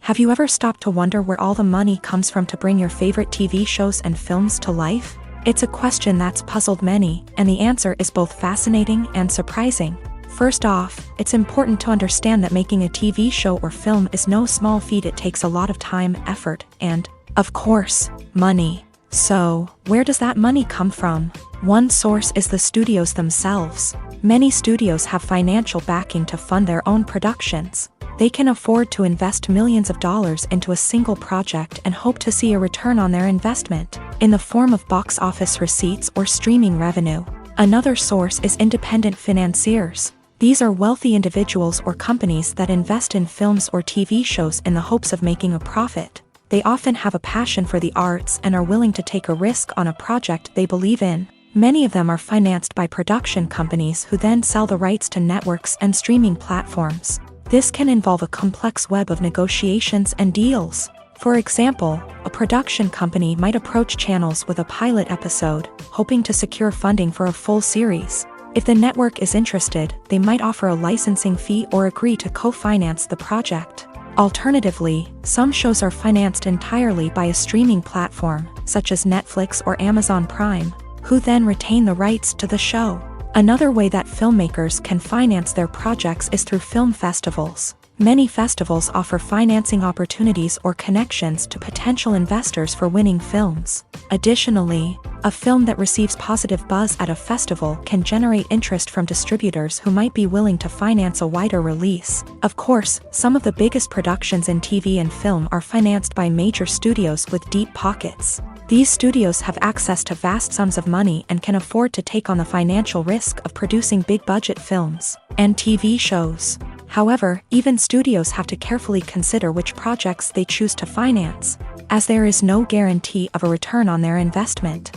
Have you ever stopped to wonder where all the money comes from to bring your favorite TV shows and films to life? It's a question that's puzzled many, and the answer is both fascinating and surprising. First off, it's important to understand that making a TV show or film is no small feat. It takes a lot of time, effort, and, of course, money. So, where does that money come from? One source is the studios themselves. Many studios have financial backing to fund their own productions. They can afford to invest millions of dollars into a single project and hope to see a return on their investment, in the form of box office receipts or streaming revenue. Another source is independent financiers. These are wealthy individuals or companies that invest in films or TV shows in the hopes of making a profit. They often have a passion for the arts and are willing to take a risk on a project they believe in. Many of them are financed by production companies who then sell the rights to networks and streaming platforms. This can involve a complex web of negotiations and deals. For example, a production company might approach channels with a pilot episode, hoping to secure funding for a full series. If the network is interested, they might offer a licensing fee or agree to co-finance the project. Alternatively, some shows are financed entirely by a streaming platform, such as Netflix or Amazon Prime, who then retain the rights to the show. Another way that filmmakers can finance their projects is through film festivals. Many festivals offer financing opportunities or connections to potential investors for winning films. Additionally, a film that receives positive buzz at a festival can generate interest from distributors who might be willing to finance a wider release. Of course, some of the biggest productions in TV and film are financed by major studios with deep pockets. These studios have access to vast sums of money and can afford to take on the financial risk of producing big-budget films and TV shows. However, even studios have to carefully consider which projects they choose to finance, as there is no guarantee of a return on their investment.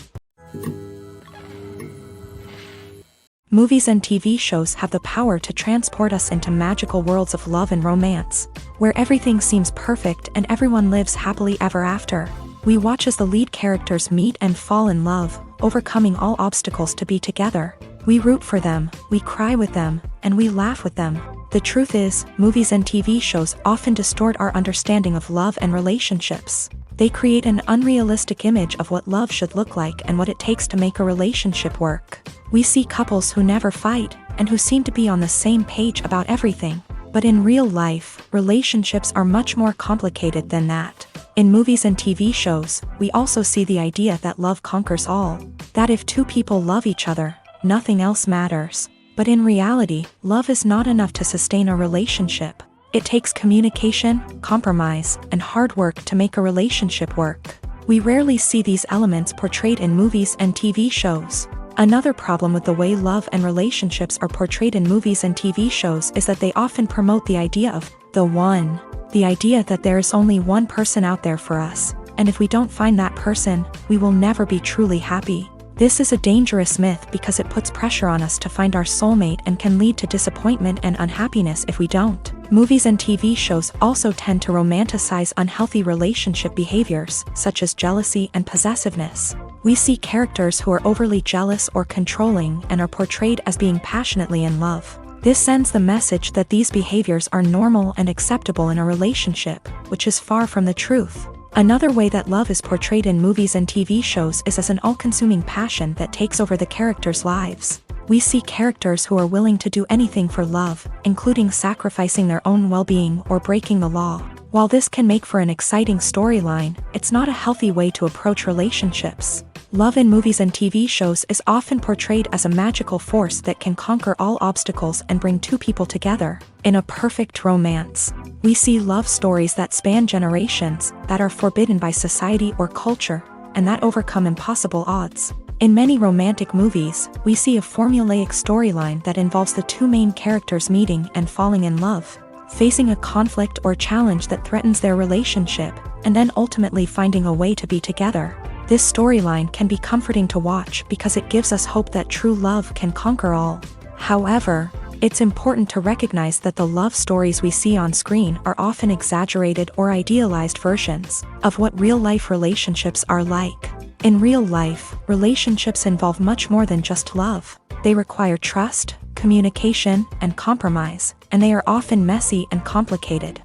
Movies and TV shows have the power to transport us into magical worlds of love and romance, where everything seems perfect and everyone lives happily ever after. We watch as the lead characters meet and fall in love, overcoming all obstacles to be together. We root for them, we cry with them, and we laugh with them. The truth is, movies and TV shows often distort our understanding of love and relationships. They create an unrealistic image of what love should look like and what it takes to make a relationship work. We see couples who never fight, and who seem to be on the same page about everything. But in real life, relationships are much more complicated than that. In movies and TV shows, we also see the idea that love conquers all. That if two people love each other, nothing else matters. But in reality, love is not enough to sustain a relationship. It takes communication, compromise, and hard work to make a relationship work. We rarely see these elements portrayed in movies and TV shows. Another problem with the way love and relationships are portrayed in movies and TV shows is that they often promote the idea of the one. The idea that there is only one person out there for us, and if we don't find that person, we will never be truly happy. This is a dangerous myth because it puts pressure on us to find our soulmate and can lead to disappointment and unhappiness if we don't. Movies and TV shows also tend to romanticize unhealthy relationship behaviors, such as jealousy and possessiveness. We see characters who are overly jealous or controlling and are portrayed as being passionately in love. This sends the message that these behaviors are normal and acceptable in a relationship, which is far from the truth. Another way that love is portrayed in movies and TV shows is as an all-consuming passion that takes over the characters' lives. We see characters who are willing to do anything for love, including sacrificing their own well-being or breaking the law. While this can make for an exciting storyline, it's not a healthy way to approach relationships. Love in movies and TV shows is often portrayed as a magical force that can conquer all obstacles and bring two people together in a perfect romance. We see love stories that span generations, that are forbidden by society or culture, and that overcome impossible odds. In many romantic movies, we see a formulaic storyline that involves the two main characters meeting and falling in love, facing a conflict or challenge that threatens their relationship, and then ultimately finding a way to be together. This storyline can be comforting to watch because it gives us hope that true love can conquer all. However, it's important to recognize that the love stories we see on screen are often exaggerated or idealized versions of what real-life relationships are like. In real life, relationships involve much more than just love. They require trust, communication, and compromise, and they are often messy and complicated.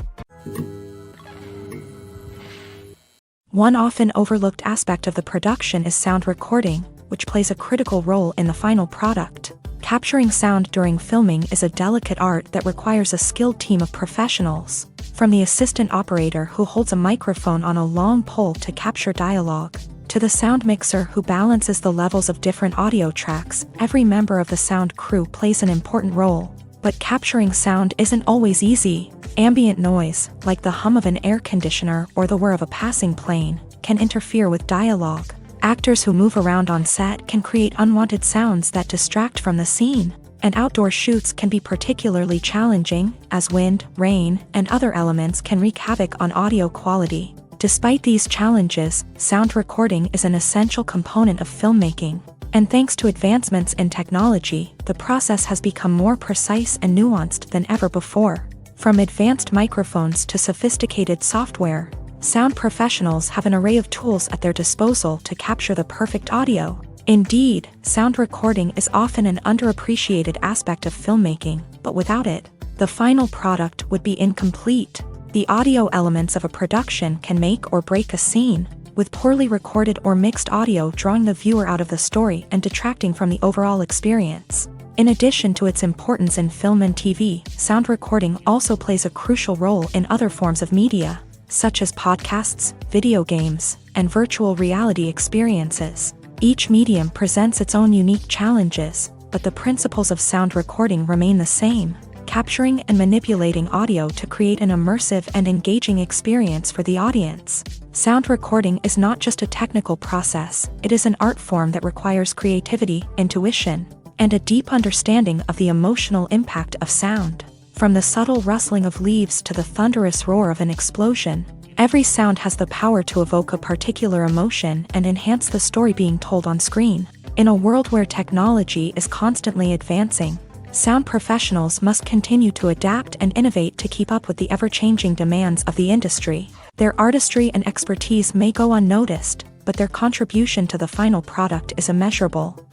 One often overlooked aspect of the production is sound recording, which plays a critical role in the final product. Capturing sound during filming is a delicate art that requires a skilled team of professionals. From the assistant operator who holds a microphone on a long pole to capture dialogue, to the sound mixer who balances the levels of different audio tracks, every member of the sound crew plays an important role. But capturing sound isn't always easy. Ambient noise, like the hum of an air conditioner or the whir of a passing plane, can interfere with dialogue. Actors who move around on set can create unwanted sounds that distract from the scene. And outdoor shoots can be particularly challenging, as wind, rain, and other elements can wreak havoc on audio quality. Despite these challenges, sound recording is an essential component of filmmaking. And thanks to advancements in technology, the process has become more precise and nuanced than ever before. From advanced microphones to sophisticated software, sound professionals have an array of tools at their disposal to capture the perfect audio. Indeed, sound recording is often an underappreciated aspect of filmmaking, but without it, the final product would be incomplete. The audio elements of a production can make or break a scene, with poorly recorded or mixed audio drawing the viewer out of the story and detracting from the overall experience. In addition to its importance in film and TV, sound recording also plays a crucial role in other forms of media, such as podcasts, video games, and virtual reality experiences. Each medium presents its own unique challenges, but the principles of sound recording remain the same, capturing and manipulating audio to create an immersive and engaging experience for the audience. Sound recording is not just a technical process, it is an art form that requires creativity, intuition, and a deep understanding of the emotional impact of sound. From the subtle rustling of leaves to the thunderous roar of an explosion, every sound has the power to evoke a particular emotion and enhance the story being told on screen. In a world where technology is constantly advancing, sound professionals must continue to adapt and innovate to keep up with the ever-changing demands of the industry. Their artistry and expertise may go unnoticed, but their contribution to the final product is immeasurable.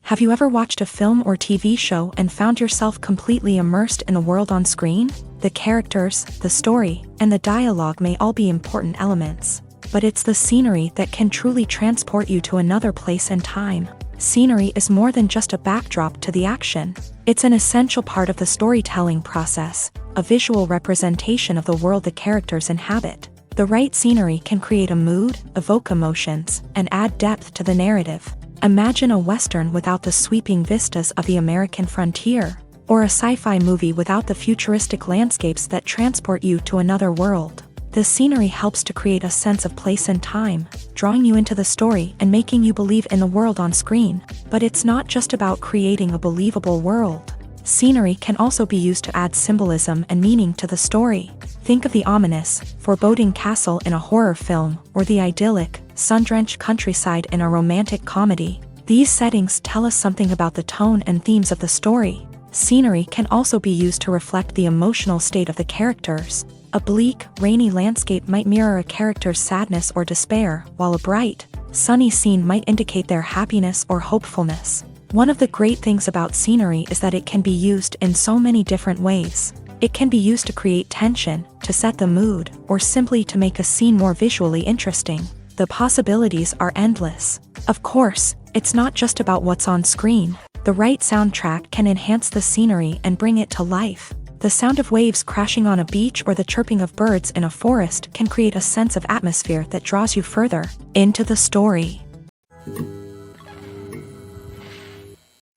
Have you ever watched a film or TV show and found yourself completely immersed in the world on screen? The characters, the story, and the dialogue may all be important elements, but it's the scenery that can truly transport you to another place and time. Scenery is more than just a backdrop to the action. It's an essential part of the storytelling process, a visual representation of the world the characters inhabit. The right scenery can create a mood, evoke emotions, and add depth to the narrative. Imagine a Western without the sweeping vistas of the American frontier, or a sci-fi movie without the futuristic landscapes that transport you to another world. The scenery helps to create a sense of place and time, drawing you into the story and making you believe in the world on screen. But it's not just about creating a believable world. Scenery can also be used to add symbolism and meaning to the story. Think of the ominous, foreboding castle in a horror film, or the idyllic, sun-drenched countryside in a romantic comedy. These settings tell us something about the tone and themes of the story. Scenery can also be used to reflect the emotional state of the characters. A bleak, rainy landscape might mirror a character's sadness or despair, while a bright, sunny scene might indicate their happiness or hopefulness. One of the great things about scenery is that it can be used in so many different ways. It can be used to create tension, to set the mood, or simply to make a scene more visually interesting. The possibilities are endless. Of course, it's not just about what's on screen. The right soundtrack can enhance the scenery and bring it to life. The sound of waves crashing on a beach or the chirping of birds in a forest can create a sense of atmosphere that draws you further into the story.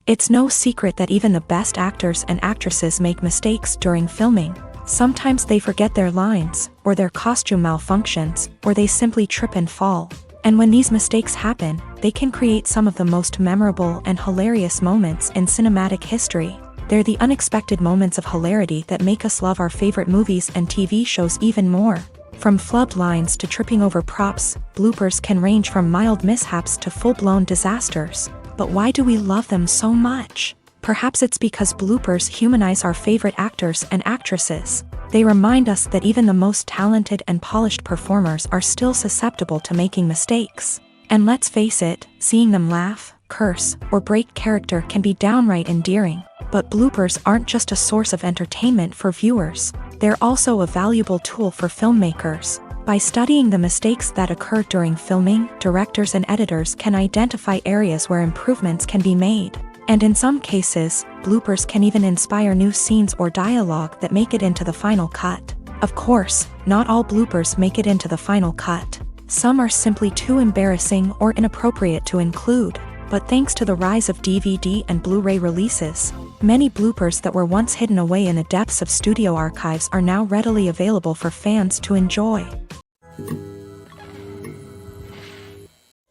It's no secret that even the best actors and actresses make mistakes during filming. Sometimes they forget their lines, or their costume malfunctions, or they simply trip and fall. And when these mistakes happen, they can create some of the most memorable and hilarious moments in cinematic history. They're the unexpected moments of hilarity that make us love our favorite movies and TV shows even more. From flubbed lines to tripping over props, bloopers can range from mild mishaps to full-blown disasters. But why do we love them so much? Perhaps it's because bloopers humanize our favorite actors and actresses. They remind us that even the most talented and polished performers are still susceptible to making mistakes. And let's face it, seeing them laugh, curse, or break character can be downright endearing. But bloopers aren't just a source of entertainment for viewers. They're also a valuable tool for filmmakers. By studying the mistakes that occur during filming, directors and editors can identify areas where improvements can be made. And in some cases, bloopers can even inspire new scenes or dialogue that make it into the final cut. Of course, not all bloopers make it into the final cut. Some are simply too embarrassing or inappropriate to include. But thanks to the rise of DVD and Blu-ray releases, many bloopers that were once hidden away in the depths of studio archives are now readily available for fans to enjoy.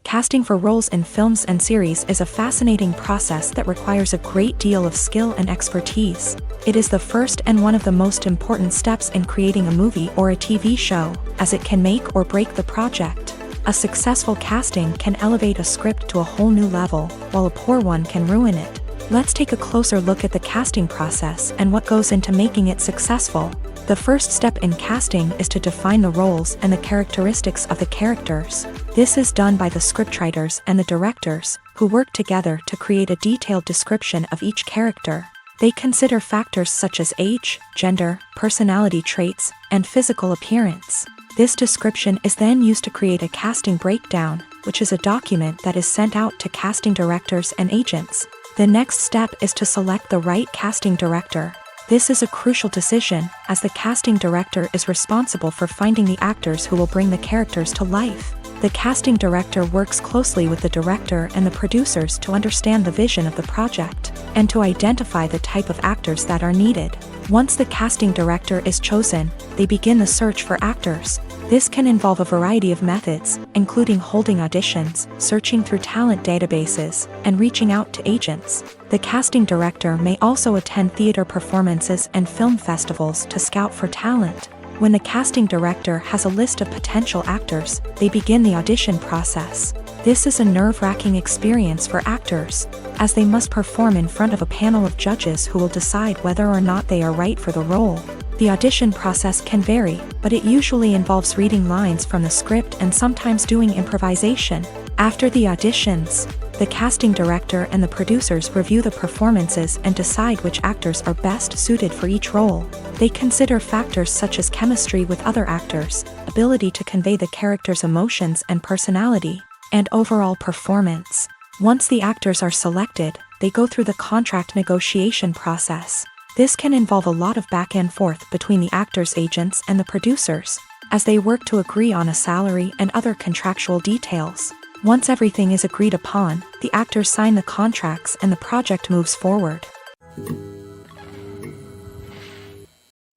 Casting for roles in films and series is a fascinating process that requires a great deal of skill and expertise. It is the first and one of the most important steps in creating a movie or a TV show, as it can make or break the project. A successful casting can elevate a script to a whole new level, while a poor one can ruin it. Let's take a closer look at the casting process and what goes into making it successful. The first step in casting is to define the roles and the characteristics of the characters. This is done by the scriptwriters and the directors, who work together to create a detailed description of each character. They consider factors such as age, gender, personality traits, and physical appearance. This description is then used to create a casting breakdown, which is a document that is sent out to casting directors and agents. The next step is to select the right casting director. This is a crucial decision, as the casting director is responsible for finding the actors who will bring the characters to life. The casting director works closely with the director and the producers to understand the vision of the project, and to identify the type of actors that are needed. Once the casting director is chosen, they begin the search for actors. This can involve a variety of methods, including holding auditions, searching through talent databases, and reaching out to agents. The casting director may also attend theater performances and film festivals to scout for talent. When the casting director has a list of potential actors, they begin the audition process. This is a nerve-wracking experience for actors, as they must perform in front of a panel of judges who will decide whether or not they are right for the role. The audition process can vary, but it usually involves reading lines from the script and sometimes doing improvisation. After the auditions, the casting director and the producers review the performances and decide which actors are best suited for each role. They consider factors such as chemistry with other actors, ability to convey the character's emotions and personality, and overall performance. Once the actors are selected, they go through the contract negotiation process. This can involve a lot of back and forth between the actors' agents and the producers, as they work to agree on a salary and other contractual details. Once everything is agreed upon, the actors sign the contracts and the project moves forward.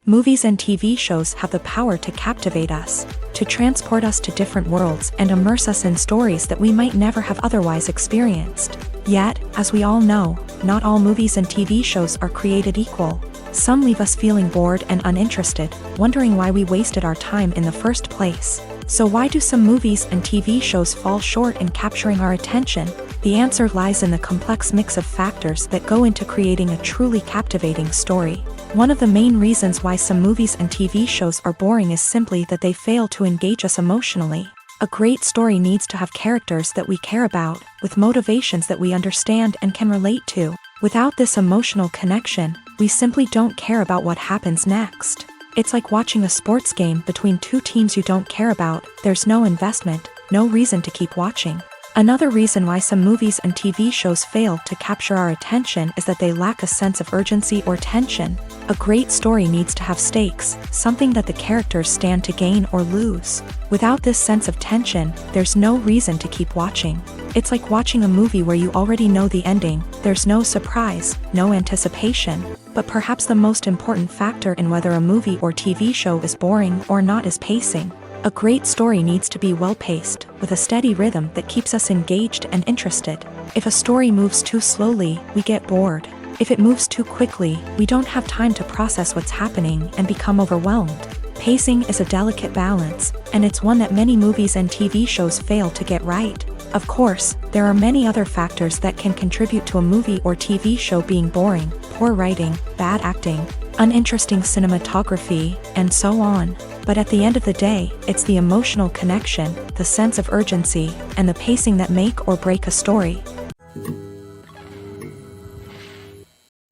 Movies and TV shows have the power to captivate us, to transport us to different worlds and immerse us in stories that we might never have otherwise experienced. Yet, as we all know, not all movies and TV shows are created equal. Some leave us feeling bored and uninterested, wondering why we wasted our time in the first place. So why do some movies and TV shows fall short in capturing our attention? The answer lies in the complex mix of factors that go into creating a truly captivating story. One of the main reasons why some movies and TV shows are boring is simply that they fail to engage us emotionally. A great story needs to have characters that we care about, with motivations that we understand and can relate to. Without this emotional connection, we simply don't care about what happens next. It's like watching a sports game between two teams you don't care about. There's no investment, no reason to keep watching. Another reason why some movies and TV shows fail to capture our attention is that they lack a sense of urgency or tension. A great story needs to have stakes, something that the characters stand to gain or lose. Without this sense of tension, there's no reason to keep watching. It's like watching a movie where you already know the ending. There's no surprise, no anticipation. But perhaps the most important factor in whether a movie or TV show is boring or not is pacing. A great story needs to be well-paced, with a steady rhythm that keeps us engaged and interested. If a story moves too slowly, we get bored. If it moves too quickly, we don't have time to process what's happening and become overwhelmed. Pacing is a delicate balance, and it's one that many movies and TV shows fail to get right. Of course, there are many other factors that can contribute to a movie or TV show being boring: poor writing, bad acting, uninteresting cinematography, and so on. But at the end of the day, it's the emotional connection, the sense of urgency, and the pacing that make or break a story.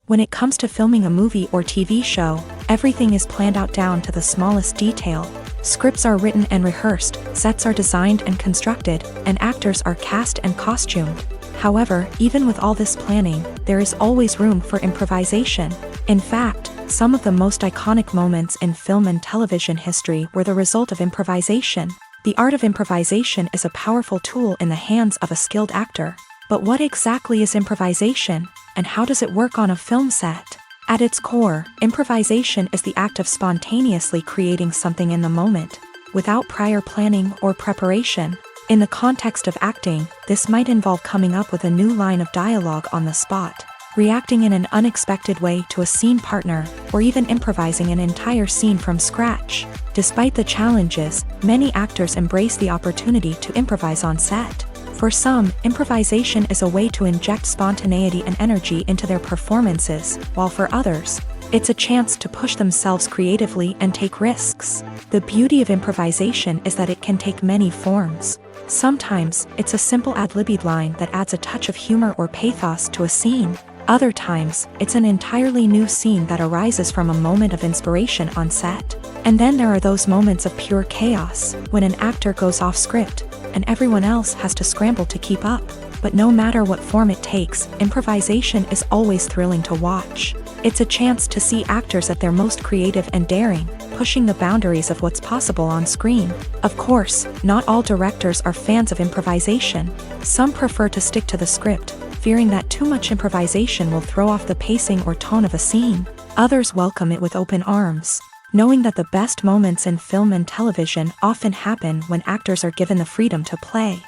When it comes to filming a movie or TV show, everything is planned out down to the smallest detail. Scripts are written and rehearsed, sets are designed and constructed, and actors are cast and costumed. However, even with all this planning, there is always room for improvisation. In fact, some of the most iconic moments in film and television history were the result of improvisation. The art of improvisation is a powerful tool in the hands of a skilled actor. But what exactly is improvisation, and how does it work on a film set? At its core, improvisation is the act of spontaneously creating something in the moment, without prior planning or preparation. In the context of acting, this might involve coming up with a new line of dialogue on the spot, reacting in an unexpected way to a scene partner, or even improvising an entire scene from scratch. Despite the challenges, many actors embrace the opportunity to improvise on set. For some, improvisation is a way to inject spontaneity and energy into their performances, while for others, it's a chance to push themselves creatively and take risks. The beauty of improvisation is that it can take many forms. Sometimes, it's a simple ad-libbed line that adds a touch of humor or pathos to a scene. Other times, it's an entirely new scene that arises from a moment of inspiration on set. And then there are those moments of pure chaos, when an actor goes off script, and everyone else has to scramble to keep up. But no matter what form it takes, improvisation is always thrilling to watch. It's a chance to see actors at their most creative and daring, pushing the boundaries of what's possible on screen. Of course, not all directors are fans of improvisation. Some prefer to stick to the script, fearing that too much improvisation will throw off the pacing or tone of a scene. Others welcome it with open arms, knowing that the best moments in film and television often happen when actors are given the freedom to play.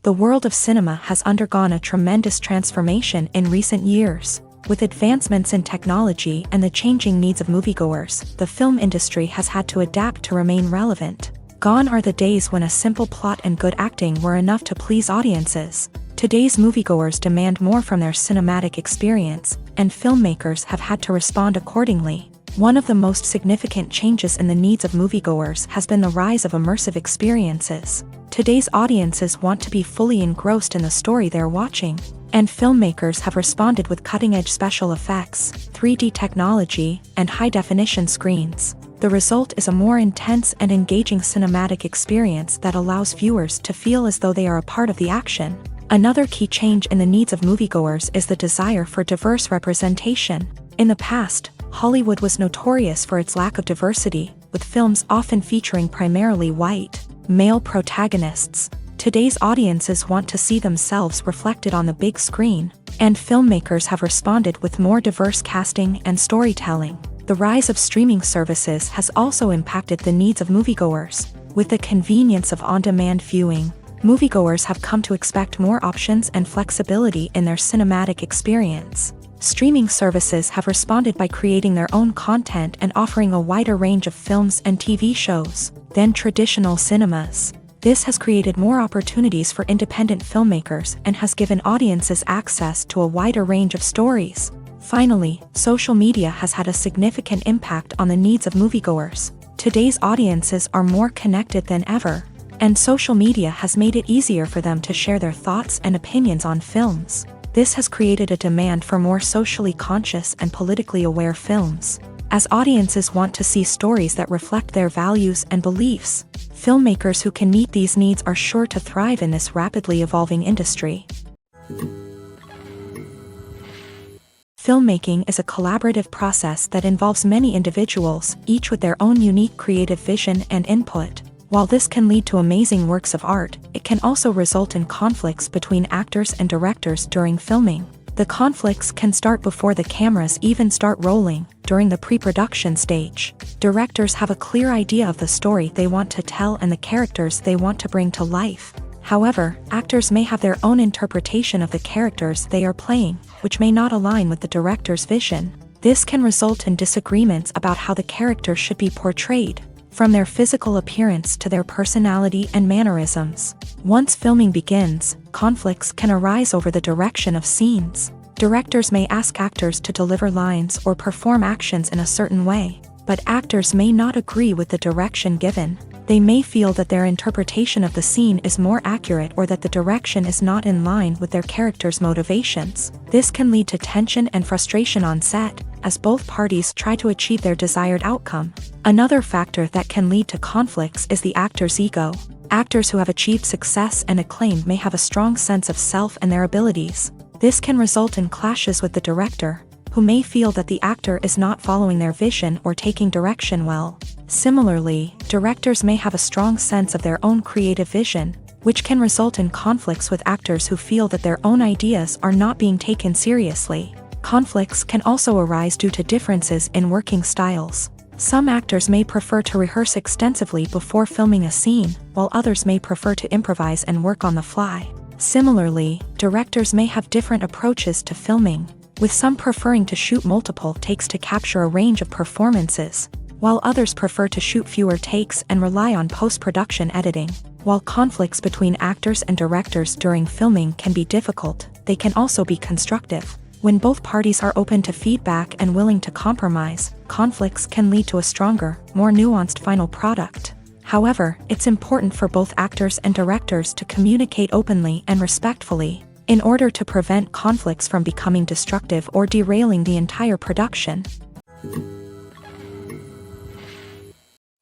The world of cinema has undergone a tremendous transformation in recent years. With advancements in technology and the changing needs of moviegoers, the film industry has had to adapt to remain relevant. Gone are the days when a simple plot and good acting were enough to please audiences. Today's moviegoers demand more from their cinematic experience, and filmmakers have had to respond accordingly. One of the most significant changes in the needs of moviegoers has been the rise of immersive experiences. Today's audiences want to be fully engrossed in the story they're watching, and filmmakers have responded with cutting-edge special effects, 3D technology, and high-definition screens. The result is a more intense and engaging cinematic experience that allows viewers to feel as though they are a part of the action. Another key change in the needs of moviegoers is the desire for diverse representation. In the past, Hollywood was notorious for its lack of diversity, with films often featuring primarily white, male protagonists. Today's audiences want to see themselves reflected on the big screen, and filmmakers have responded with more diverse casting and storytelling. The rise of streaming services has also impacted the needs of moviegoers. With the convenience of on-demand viewing, moviegoers have come to expect more options and flexibility in their cinematic experience. Streaming services have responded by creating their own content and offering a wider range of films and TV shows than traditional cinemas. This has created more opportunities for independent filmmakers and has given audiences access to a wider range of stories. Finally, social media has had a significant impact on the needs of moviegoers. Today's audiences are more connected than ever, and social media has made it easier for them to share their thoughts and opinions on films. This has created a demand for more socially conscious and politically aware films. As audiences want to see stories that reflect their values and beliefs, filmmakers who can meet these needs are sure to thrive in this rapidly evolving industry. Filmmaking is a collaborative process that involves many individuals, each with their own unique creative vision and input. While this can lead to amazing works of art, it can also result in conflicts between actors and directors during filming. The conflicts can start before the cameras even start rolling, during the pre-production stage. Directors have a clear idea of the story they want to tell and the characters they want to bring to life. However, actors may have their own interpretation of the characters they are playing, which may not align with the director's vision. This can result in disagreements about how the character should be portrayed, from their physical appearance to their personality and mannerisms. Once filming begins, conflicts can arise over the direction of scenes. Directors may ask actors to deliver lines or perform actions in a certain way, but actors may not agree with the direction given. They may feel that their interpretation of the scene is more accurate or that the direction is not in line with their character's motivations. This can lead to tension and frustration on set, as both parties try to achieve their desired outcome. Another factor that can lead to conflicts is the actor's ego. Actors who have achieved success and acclaim may have a strong sense of self and their abilities. This can result in clashes with the director, who may feel that the actor is not following their vision or taking direction well. Similarly, directors may have a strong sense of their own creative vision, which can result in conflicts with actors who feel that their own ideas are not being taken seriously. Conflicts can also arise due to differences in working styles. Some actors may prefer to rehearse extensively before filming a scene, while others may prefer to improvise and work on the fly. Similarly, directors may have different approaches to filming, with some preferring to shoot multiple takes to capture a range of performances, while others prefer to shoot fewer takes and rely on post-production editing. While conflicts between actors and directors during filming can be difficult, they can also be constructive. When both parties are open to feedback and willing to compromise, conflicts can lead to a stronger, more nuanced final product. However, it's important for both actors and directors to communicate openly and respectfully, in order to prevent conflicts from becoming destructive or derailing the entire production.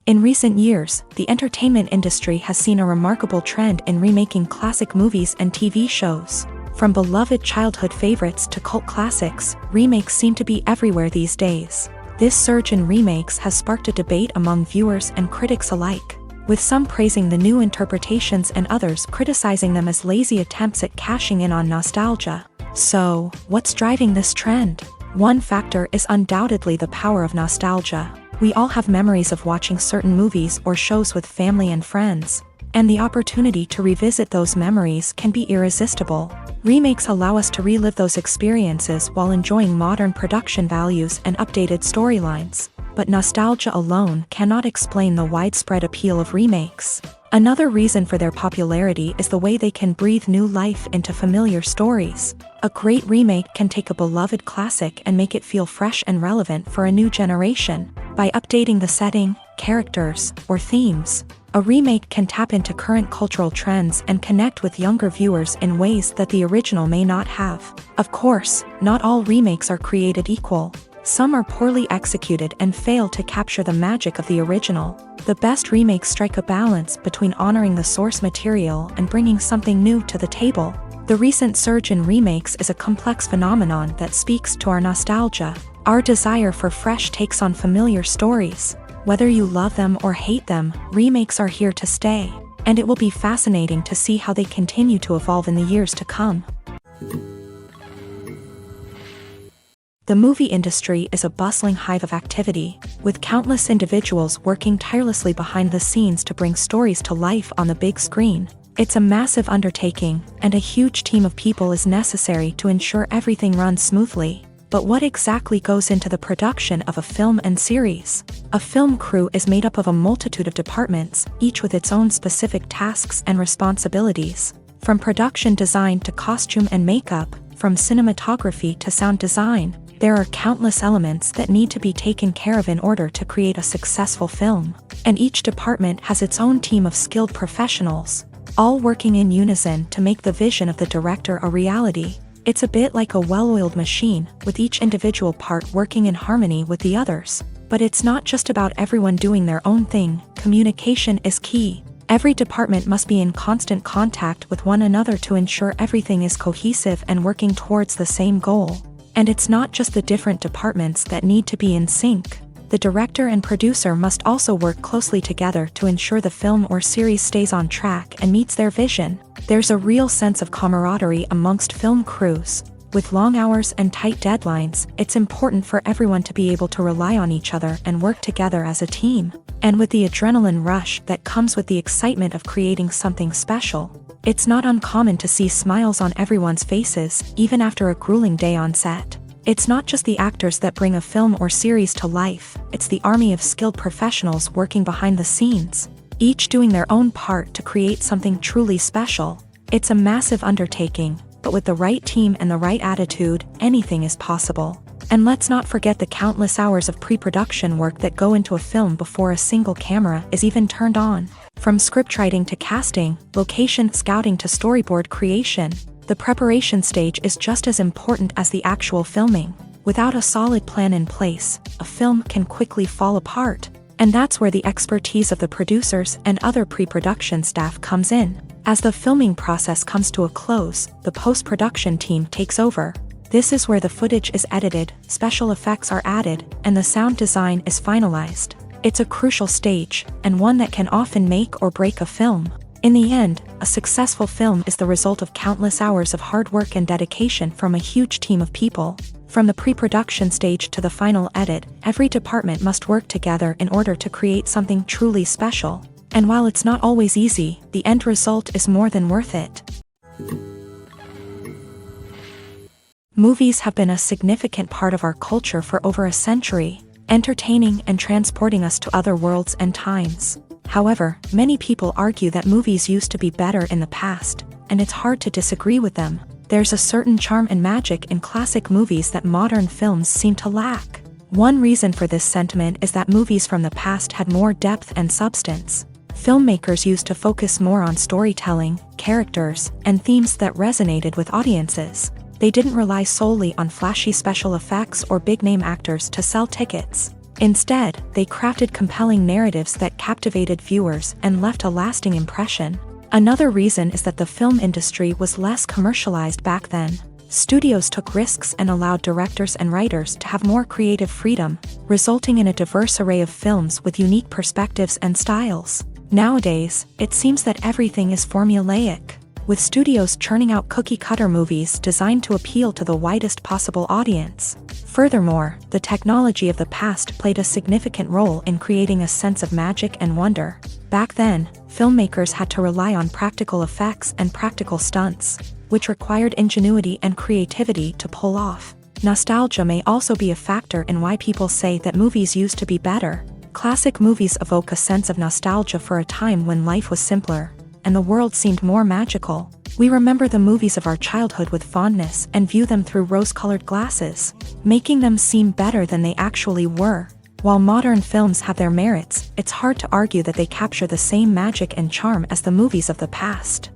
In recent years, the entertainment industry has seen a remarkable trend in remaking classic movies and TV shows. From beloved childhood favorites to cult classics, remakes seem to be everywhere these days. This surge in remakes has sparked a debate among viewers and critics alike, with some praising the new interpretations and others criticizing them as lazy attempts at cashing in on nostalgia. So, what's driving this trend? One factor is undoubtedly the power of nostalgia. We all have memories of watching certain movies or shows with family and friends, and the opportunity to revisit those memories can be irresistible. Remakes allow us to relive those experiences while enjoying modern production values and updated storylines, but nostalgia alone cannot explain the widespread appeal of remakes. Another reason for their popularity is the way they can breathe new life into familiar stories. A great remake can take a beloved classic and make it feel fresh and relevant for a new generation. By updating the setting, characters, or themes, a remake can tap into current cultural trends and connect with younger viewers in ways that the original may not have. Of course, not all remakes are created equal. Some are poorly executed and fail to capture the magic of the original. The best remakes strike a balance between honoring the source material and bringing something new to the table. The recent surge in remakes is a complex phenomenon that speaks to our nostalgia, our desire for fresh takes on familiar stories. Whether you love them or hate them, remakes are here to stay, and it will be fascinating to see how they continue to evolve in the years to come. The movie industry is a bustling hive of activity, with countless individuals working tirelessly behind the scenes to bring stories to life on the big screen. It's a massive undertaking, and a huge team of people is necessary to ensure everything runs smoothly. But what exactly goes into the production of a film and series? A film crew is made up of a multitude of departments, each with its own specific tasks and responsibilities. From production design to costume and makeup, from cinematography to sound design, there are countless elements that need to be taken care of in order to create a successful film. And each department has its own team of skilled professionals, all working in unison to make the vision of the director a reality. It's a bit like a well-oiled machine, with each individual part working in harmony with the others. But it's not just about everyone doing their own thing. Communication is key. Every department must be in constant contact with one another to ensure everything is cohesive and working towards the same goal. And it's not just the different departments that need to be in sync. The director and producer must also work closely together to ensure the film or series stays on track and meets their vision. There's a real sense of camaraderie amongst film crews, With long hours and tight deadlines, it's important for everyone to be able to rely on each other and work together as a team. And with the adrenaline rush that comes with the excitement of creating something special, it's not uncommon to see smiles on everyone's faces, even after a grueling day on set. It's not just the actors that bring a film or series to life, it's the army of skilled professionals working behind the scenes, each doing their own part to create something truly special. It's a massive undertaking, but with the right team and the right attitude, anything is possible. And let's not forget the countless hours of pre-production work that go into a film before a single camera is even turned on. From scriptwriting to casting, location scouting to storyboard creation, the preparation stage is just as important as the actual filming. Without a solid plan in place, a film can quickly fall apart. And that's where the expertise of the producers and other pre-production staff comes in. As the filming process comes to a close, the post-production team takes over. This is where the footage is edited, special effects are added, and the sound design is finalized. It's a crucial stage, and one that can often make or break a film. In the end, a successful film is the result of countless hours of hard work and dedication from a huge team of people. From the pre-production stage to the final edit, every department must work together in order to create something truly special. And while it's not always easy, the end result is more than worth it. Movies have been a significant part of our culture for over a century, entertaining and transporting us to other worlds and times. However, many people argue that movies used to be better in the past, and it's hard to disagree with them. There's a certain charm and magic in classic movies that modern films seem to lack. One reason for this sentiment is that movies from the past had more depth and substance. Filmmakers used to focus more on storytelling, characters, and themes that resonated with audiences. They didn't rely solely on flashy special effects or big-name actors to sell tickets. Instead, they crafted compelling narratives that captivated viewers and left a lasting impression. Another reason is that the film industry was less commercialized back then. Studios took risks and allowed directors and writers to have more creative freedom, resulting in a diverse array of films with unique perspectives and styles. Nowadays, it seems that everything is formulaic, with studios churning out cookie-cutter movies designed to appeal to the widest possible audience. Furthermore, the technology of the past played a significant role in creating a sense of magic and wonder. Back then, filmmakers had to rely on practical effects and practical stunts, which required ingenuity and creativity to pull off. Nostalgia may also be a factor in why people say that movies used to be better. Classic movies evoke a sense of nostalgia for a time when life was simpler, and the world seemed more magical. We remember the movies of our childhood with fondness and view them through rose-colored glasses, making them seem better than they actually were. While modern films have their merits, it's hard to argue that they capture the same magic and charm as the movies of the past.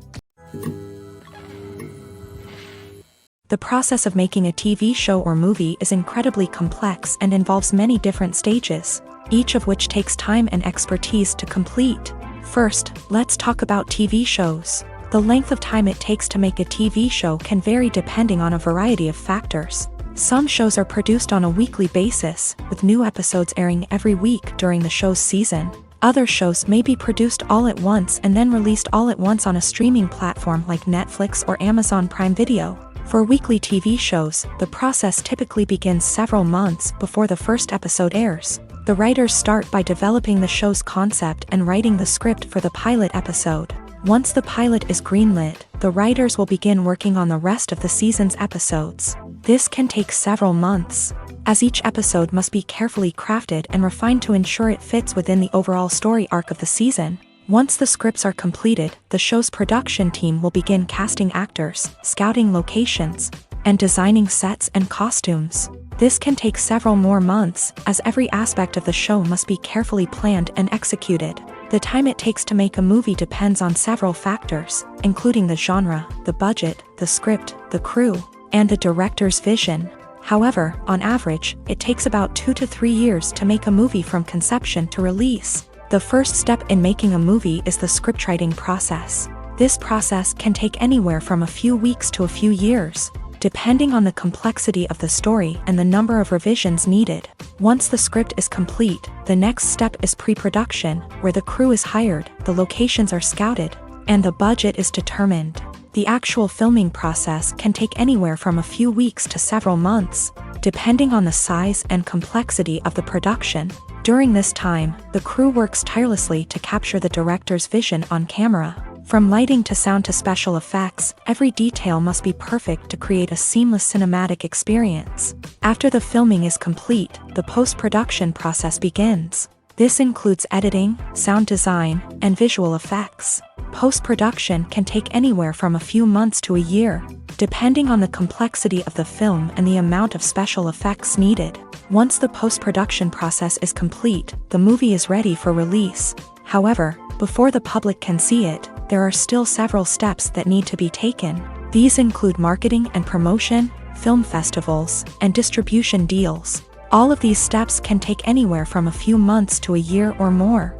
The process of making a TV show or movie is incredibly complex and involves many different stages, each of which takes time and expertise to complete. First, let's talk about TV shows. The length of time it takes to make a TV show can vary depending on a variety of factors. Some shows are produced on a weekly basis, with new episodes airing every week during the show's season. Other shows may be produced all at once and then released all at once on a streaming platform like Netflix or Amazon Prime Video. For weekly TV shows, the process typically begins several months before the first episode airs. The writers start by developing the show's concept and writing the script for the pilot episode. Once the pilot is greenlit, the writers will begin working on the rest of the season's episodes. This can take several months, as each episode must be carefully crafted and refined to ensure it fits within the overall story arc of the season. Once the scripts are completed, the show's production team will begin casting actors, scouting locations, and designing sets and costumes. This can take several more months, as every aspect of the show must be carefully planned and executed. The time it takes to make a movie depends on several factors, including the genre, the budget, the script, the crew, and the director's vision. However, on average, it takes about 2 to 3 years to make a movie from conception to release. The first step in making a movie is the scriptwriting process. This process can take anywhere from a few weeks to a few years, depending on the complexity of the story and the number of revisions needed. Once the script is complete, the next step is pre-production, where the crew is hired, the locations are scouted, and the budget is determined. The actual filming process can take anywhere from a few weeks to several months, depending on the size and complexity of the production. During this time, the crew works tirelessly to capture the director's vision on camera. From lighting to sound to special effects, every detail must be perfect to create a seamless cinematic experience. After the filming is complete, the post-production process begins. This includes editing, sound design, and visual effects. Post-production can take anywhere from a few months to a year, depending on the complexity of the film and the amount of special effects needed. Once the post-production process is complete, the movie is ready for release. However, before the public can see it, there are still several steps that need to be taken. These include marketing and promotion, film festivals, and distribution deals. All of these steps can take anywhere from a few months to a year or more.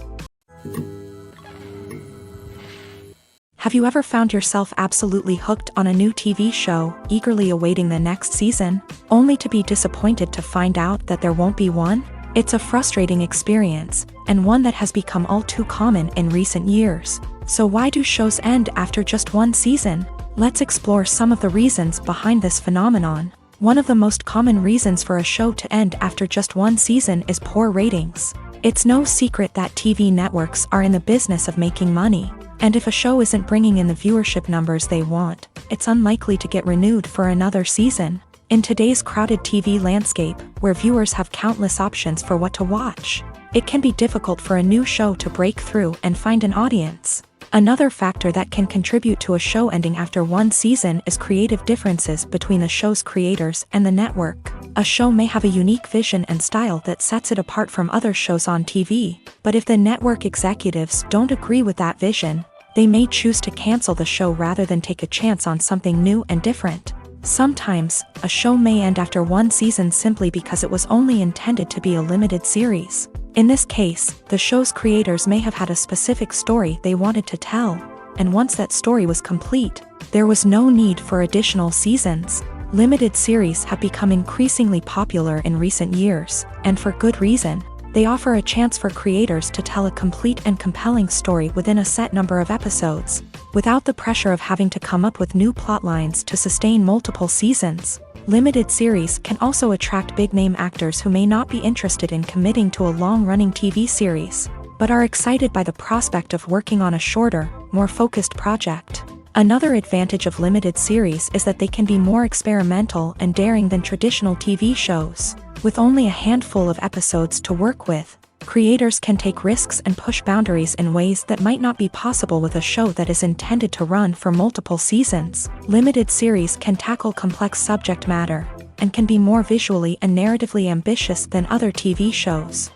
Have you ever found yourself absolutely hooked on a new TV show, eagerly awaiting the next season, only to be disappointed to find out that there won't be one? It's a frustrating experience, and one that has become all too common in recent years. So why do shows end after just one season? Let's explore some of the reasons behind this phenomenon. One of the most common reasons for a show to end after just one season is poor ratings. It's no secret that TV networks are in the business of making money. And if a show isn't bringing in the viewership numbers they want, it's unlikely to get renewed for another season. In today's crowded TV landscape, where viewers have countless options for what to watch, it can be difficult for a new show to break through and find an audience. Another factor that can contribute to a show ending after one season is creative differences between the show's creators and the network. A show may have a unique vision and style that sets it apart from other shows on TV, but if the network executives don't agree with that vision, they may choose to cancel the show rather than take a chance on something new and different. Sometimes, a show may end after one season simply because it was only intended to be a limited series. In this case, the show's creators may have had a specific story they wanted to tell, and once that story was complete, there was no need for additional seasons. Limited series have become increasingly popular in recent years, and for good reason. They offer a chance for creators to tell a complete and compelling story within a set number of episodes, without the pressure of having to come up with new plotlines to sustain multiple seasons. Limited series can also attract big-name actors who may not be interested in committing to a long-running TV series, but are excited by the prospect of working on a shorter, more focused project. Another advantage of limited series is that they can be more experimental and daring than traditional TV shows. With only a handful of episodes to work with, creators can take risks and push boundaries in ways that might not be possible with a show that is intended to run for multiple seasons. Limited series can tackle complex subject matter, and can be more visually and narratively ambitious than other TV shows.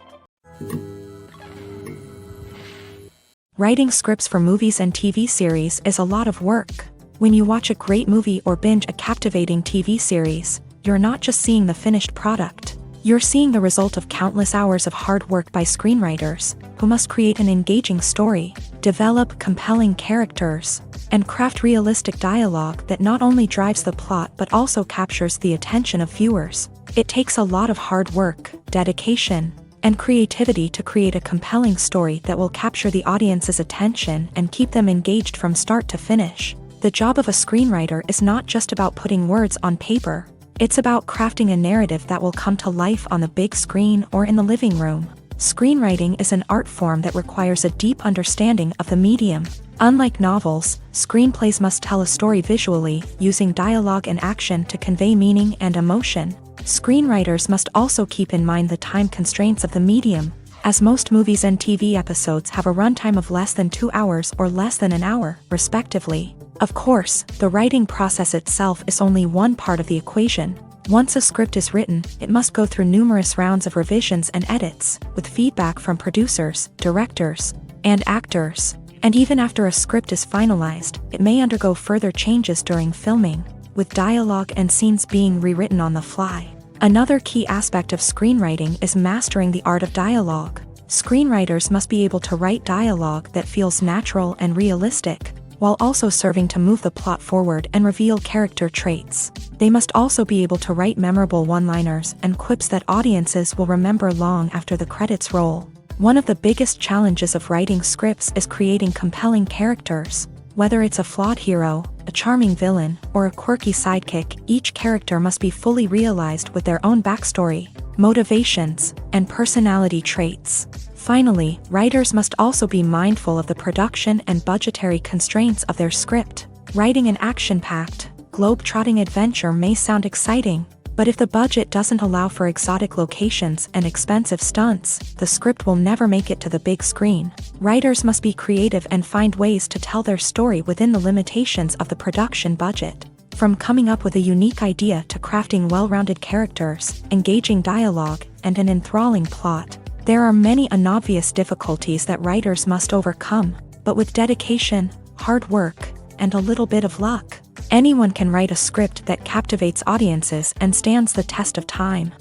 Writing scripts for movies and TV series is a lot of work. When you watch a great movie or binge a captivating TV series, you're not just seeing the finished product. You're seeing the result of countless hours of hard work by screenwriters, who must create an engaging story, develop compelling characters, and craft realistic dialogue that not only drives the plot but also captures the attention of viewers. It takes a lot of hard work, dedication, and creativity to create a compelling story that will capture the audience's attention and keep them engaged from start to finish. The job of a screenwriter is not just about putting words on paper. It's about crafting a narrative that will come to life on the big screen or in the living room. Screenwriting is an art form that requires a deep understanding of the medium. Unlike novels, screenplays must tell a story visually, using dialogue and action to convey meaning and emotion. Screenwriters must also keep in mind the time constraints of the medium, as most movies and TV episodes have a runtime of less than 2 hours or less than an hour, respectively. Of course, the writing process itself is only one part of the equation. Once a script is written, it must go through numerous rounds of revisions and edits, with feedback from producers, directors, and actors. And even after a script is finalized, it may undergo further changes during filming, with dialogue and scenes being rewritten on the fly. Another key aspect of screenwriting is mastering the art of dialogue. Screenwriters must be able to write dialogue that feels natural and realistic, while also serving to move the plot forward and reveal character traits. They must also be able to write memorable one-liners and quips that audiences will remember long after the credits roll. One of the biggest challenges of writing scripts is creating compelling characters. Whether it's a flawed hero, a charming villain, or a quirky sidekick, each character must be fully realized with their own backstory, motivations, and personality traits. Finally, writers must also be mindful of the production and budgetary constraints of their script. Writing an action-packed, globe-trotting adventure may sound exciting, but if the budget doesn't allow for exotic locations and expensive stunts, the script will never make it to the big screen. Writers must be creative and find ways to tell their story within the limitations of the production budget. From coming up with a unique idea to crafting well-rounded characters, engaging dialogue, and an enthralling plot, there are many unobvious difficulties that writers must overcome, but with dedication, hard work, and a little bit of luck, anyone can write a script that captivates audiences and stands the test of time.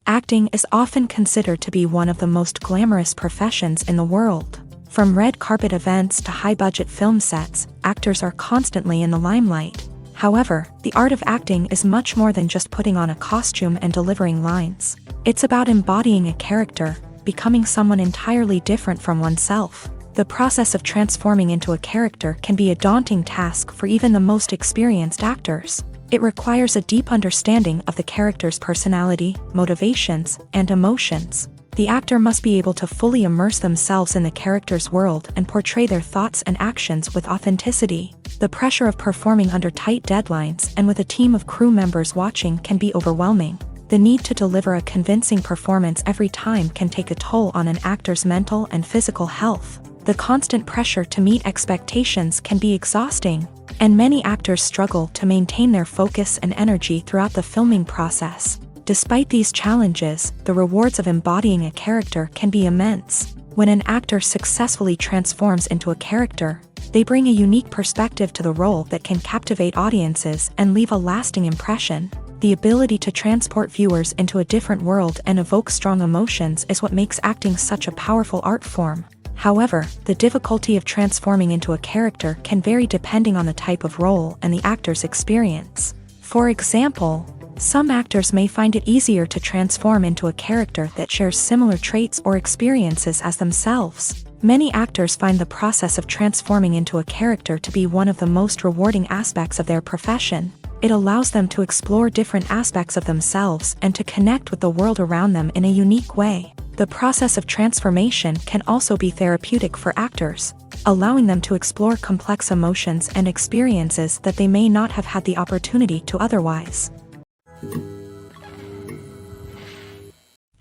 Acting is often considered to be one of the most glamorous professions in the world. From red carpet events to high-budget film sets, actors are constantly in the limelight. However, the art of acting is much more than just putting on a costume and delivering lines. It's about embodying a character, becoming someone entirely different from oneself. The process of transforming into a character can be a daunting task for even the most experienced actors. It requires a deep understanding of the character's personality, motivations, and emotions. The actor must be able to fully immerse themselves in the character's world and portray their thoughts and actions with authenticity. The pressure of performing under tight deadlines and with a team of crew members watching can be overwhelming. The need to deliver a convincing performance every time can take a toll on an actor's mental and physical health. The constant pressure to meet expectations can be exhausting, and many actors struggle to maintain their focus and energy throughout the filming process. Despite these challenges, the rewards of embodying a character can be immense. When an actor successfully transforms into a character, they bring a unique perspective to the role that can captivate audiences and leave a lasting impression. The ability to transport viewers into a different world and evoke strong emotions is what makes acting such a powerful art form. However, the difficulty of transforming into a character can vary depending on the type of role and the actor's experience. For example, some actors may find it easier to transform into a character that shares similar traits or experiences as themselves. Many actors find the process of transforming into a character to be one of the most rewarding aspects of their profession. It allows them to explore different aspects of themselves and to connect with the world around them in a unique way. The process of transformation can also be therapeutic for actors, allowing them to explore complex emotions and experiences that they may not have had the opportunity to otherwise.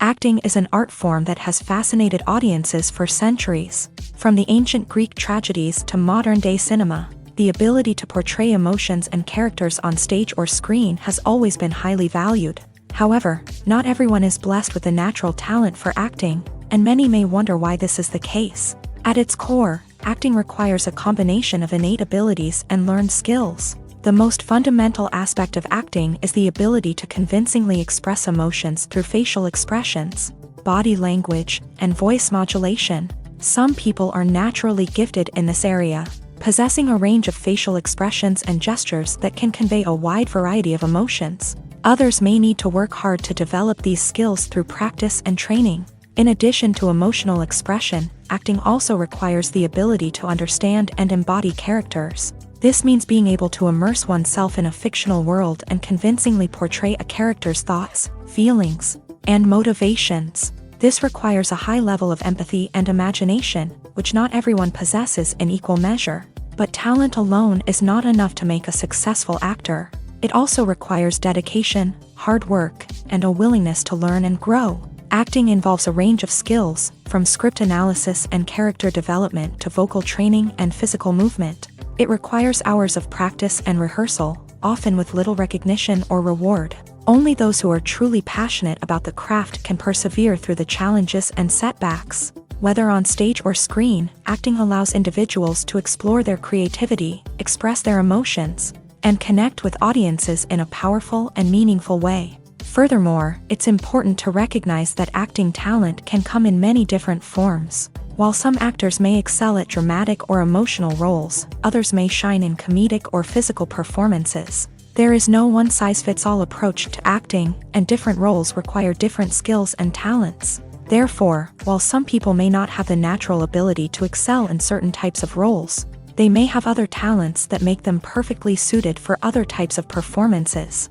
Acting is an art form that has fascinated audiences for centuries. From the ancient Greek tragedies to modern-day cinema, the ability to portray emotions and characters on stage or screen has always been highly valued. However, not everyone is blessed with a natural talent for acting, and many may wonder why this is the case. At its core, acting requires a combination of innate abilities and learned skills. The most fundamental aspect of acting is the ability to convincingly express emotions through facial expressions, body language, and voice modulation. Some people are naturally gifted in this area, possessing a range of facial expressions and gestures that can convey a wide variety of emotions. Others may need to work hard to develop these skills through practice and training. In addition to emotional expression, acting also requires the ability to understand and embody characters. This means being able to immerse oneself in a fictional world and convincingly portray a character's thoughts, feelings, and motivations. This requires a high level of empathy and imagination, which not everyone possesses in equal measure. But talent alone is not enough to make a successful actor. It also requires dedication, hard work, and a willingness to learn and grow. Acting involves a range of skills, from script analysis and character development to vocal training and physical movement. It requires hours of practice and rehearsal, often with little recognition or reward. Only those who are truly passionate about the craft can persevere through the challenges and setbacks. Whether on stage or screen, acting allows individuals to explore their creativity, express their emotions, and connect with audiences in a powerful and meaningful way. Furthermore, it's important to recognize that acting talent can come in many different forms. While some actors may excel at dramatic or emotional roles, others may shine in comedic or physical performances. There is no one-size-fits-all approach to acting, and different roles require different skills and talents. Therefore, while some people may not have the natural ability to excel in certain types of roles, they may have other talents that make them perfectly suited for other types of performances.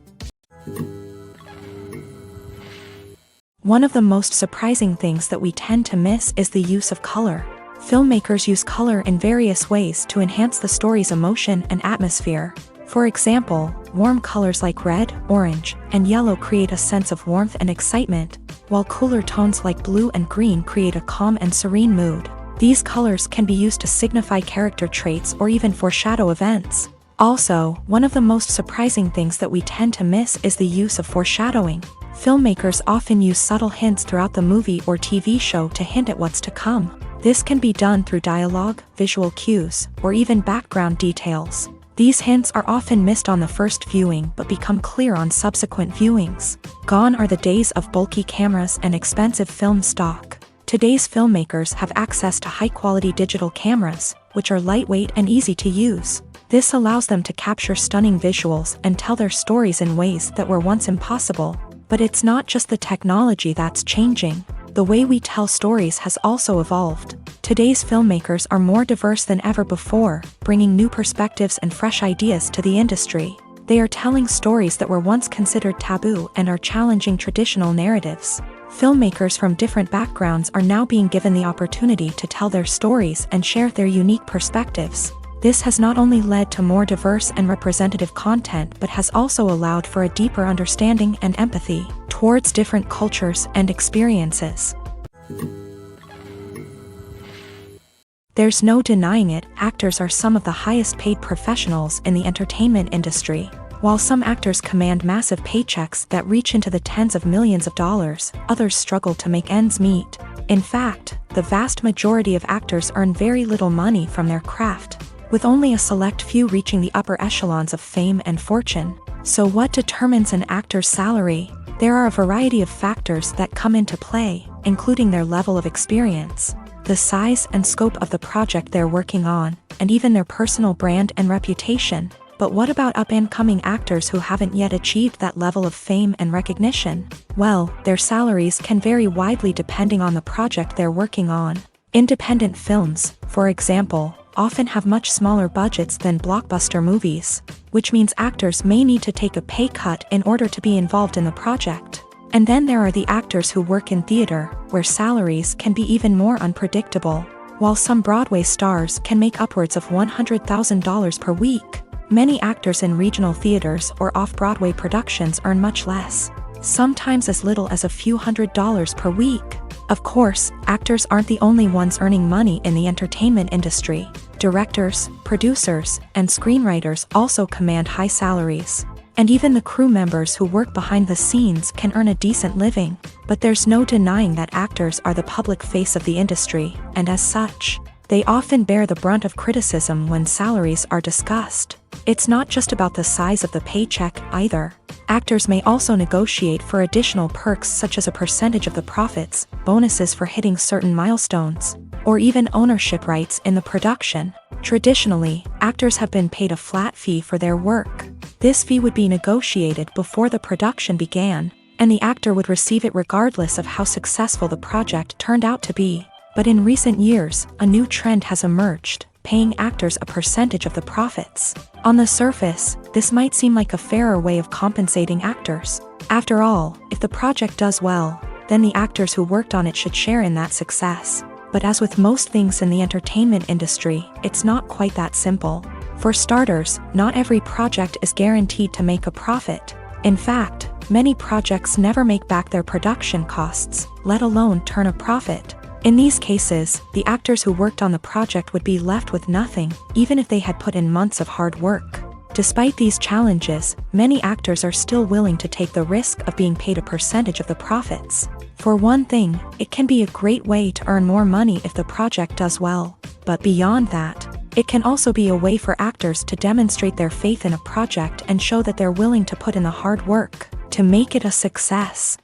One of the most surprising things that we tend to miss is the use of color. Filmmakers use color in various ways to enhance the story's emotion and atmosphere. For example, warm colors like red, orange, and yellow create a sense of warmth and excitement, while cooler tones like blue and green create a calm and serene mood. These colors can be used to signify character traits or even foreshadow events. Also, one of the most surprising things that we tend to miss is the use of foreshadowing. Filmmakers often use subtle hints throughout the movie or TV show to hint at what's to come. This can be done through dialogue, visual cues, or even background details. These hints are often missed on the first viewing but become clear on subsequent viewings. Gone are the days of bulky cameras and expensive film stock. Today's filmmakers have access to high-quality digital cameras, which are lightweight and easy to use. This allows them to capture stunning visuals and tell their stories in ways that were once impossible. But it's not just the technology that's changing. The way we tell stories has also evolved. Today's filmmakers are more diverse than ever before, bringing new perspectives and fresh ideas to the industry. They are telling stories that were once considered taboo and are challenging traditional narratives. Filmmakers from different backgrounds are now being given the opportunity to tell their stories and share their unique perspectives. This has not only led to more diverse and representative content but has also allowed for a deeper understanding and empathy towards different cultures and experiences. There's no denying it, actors are some of the highest paid professionals in the entertainment industry. While some actors command massive paychecks that reach into the tens of millions of dollars, others struggle to make ends meet. In fact, the vast majority of actors earn very little money from their craft, with only a select few reaching the upper echelons of fame and fortune. So what determines an actor's salary? There are a variety of factors that come into play, including their level of experience, the size and scope of the project they're working on, and even their personal brand and reputation. But what about up-and-coming actors who haven't yet achieved that level of fame and recognition? Well, their salaries can vary widely depending on the project they're working on. Independent films, for example, often have much smaller budgets than blockbuster movies, which means actors may need to take a pay cut in order to be involved in the project. And then there are the actors who work in theater, where salaries can be even more unpredictable. While some Broadway stars can make upwards of $100,000 per week, many actors in regional theaters or off-Broadway productions earn much less, sometimes as little as a few $100s per week. Of course, actors aren't the only ones earning money in the entertainment industry. Directors, producers, and screenwriters also command high salaries. And even the crew members who work behind the scenes can earn a decent living. But there's no denying that actors are the public face of the industry, and as such, they often bear the brunt of criticism when salaries are discussed. It's not just about the size of the paycheck either. Actors may also negotiate for additional perks such as a percentage of the profits, bonuses for hitting certain milestones, or even ownership rights in the production. Traditionally, actors have been paid a flat fee for their work. This fee would be negotiated before the production began, and the actor would receive it regardless of how successful the project turned out to be. But in recent years, a new trend has emerged, paying actors a percentage of the profits. On the surface, this might seem like a fairer way of compensating actors. After all, if the project does well, then the actors who worked on it should share in that success. But as with most things in the entertainment industry, it's not quite that simple. For starters, not every project is guaranteed to make a profit. In fact, many projects never make back their production costs, let alone turn a profit. In these cases, the actors who worked on the project would be left with nothing, even if they had put in months of hard work. Despite these challenges, many actors are still willing to take the risk of being paid a percentage of the profits. For one thing, it can be a great way to earn more money if the project does well. But beyond that, it can also be a way for actors to demonstrate their faith in a project and show that they're willing to put in the hard work to make it a success.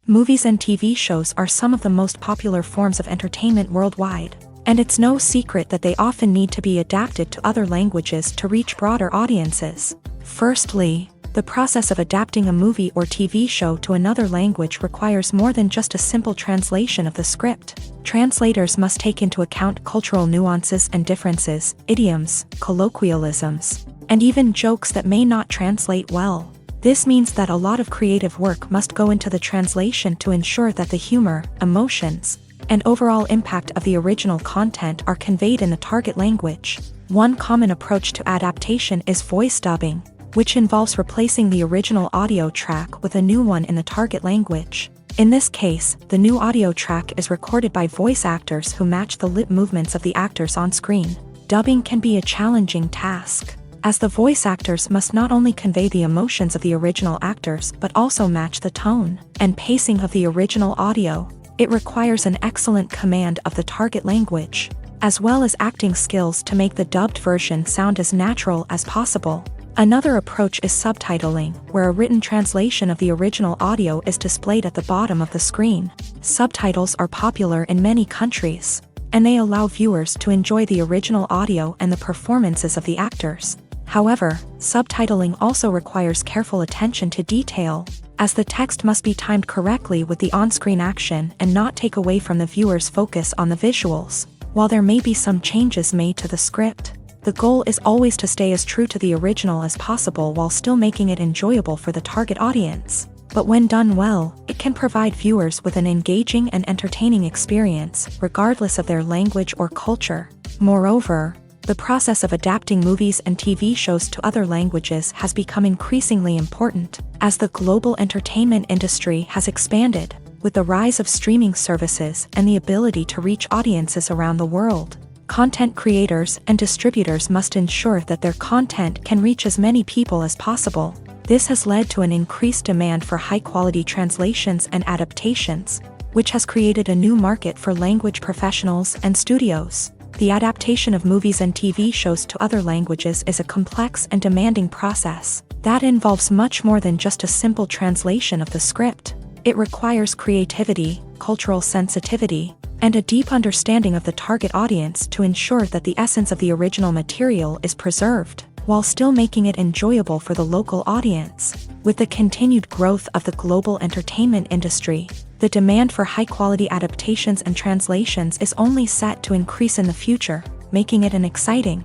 Movies and TV shows are some of the most popular forms of entertainment worldwide, and it's no secret that they often need to be adapted to other languages to reach broader audiences. Firstly, The process of adapting a movie or TV show to another language requires more than just a simple translation of the script. Translators must take into account cultural nuances and differences, idioms, colloquialisms, and even jokes that may not translate well. This means that a lot of creative work must go into the translation to ensure that the humor, emotions, and overall impact of the original content are conveyed in the target language. One common approach to adaptation is voice dubbing, which involves replacing the original audio track with a new one in the target language. In this case, the new audio track is recorded by voice actors who match the lip movements of the actors on screen. Dubbing can be a challenging task, as the voice actors must not only convey the emotions of the original actors but also match the tone and pacing of the original audio. It requires an excellent command of the target language, as well as acting skills to make the dubbed version sound as natural as possible. Another approach is subtitling, where a written translation of the original audio is displayed at the bottom of the screen. Subtitles are popular in many countries, and they allow viewers to enjoy the original audio and the performances of the actors. However, subtitling also requires careful attention to detail, as the text must be timed correctly with the on-screen action and not take away from the viewer's focus on the visuals. While there may be some changes made to the script, the goal is always to stay as true to the original as possible while still making it enjoyable for the target audience. But when done well, it can provide viewers with an engaging and entertaining experience, regardless of their language or culture. Moreover, the process of adapting movies and TV shows to other languages has become increasingly important, as the global entertainment industry has expanded, with the rise of streaming services and the ability to reach audiences around the world. Content creators and distributors must ensure that their content can reach as many people as possible. This has led to an increased demand for high-quality translations and adaptations, which has created a new market for language professionals and studios. The adaptation of movies and TV shows to other languages is a complex and demanding process that involves much more than just a simple translation of the script. It requires creativity, cultural sensitivity, and a deep understanding of the target audience to ensure that the essence of the original material is preserved, while still making it enjoyable for the local audience. With the continued growth of the global entertainment industry, the demand for high-quality adaptations and translations is only set to increase in the future, making it an exciting.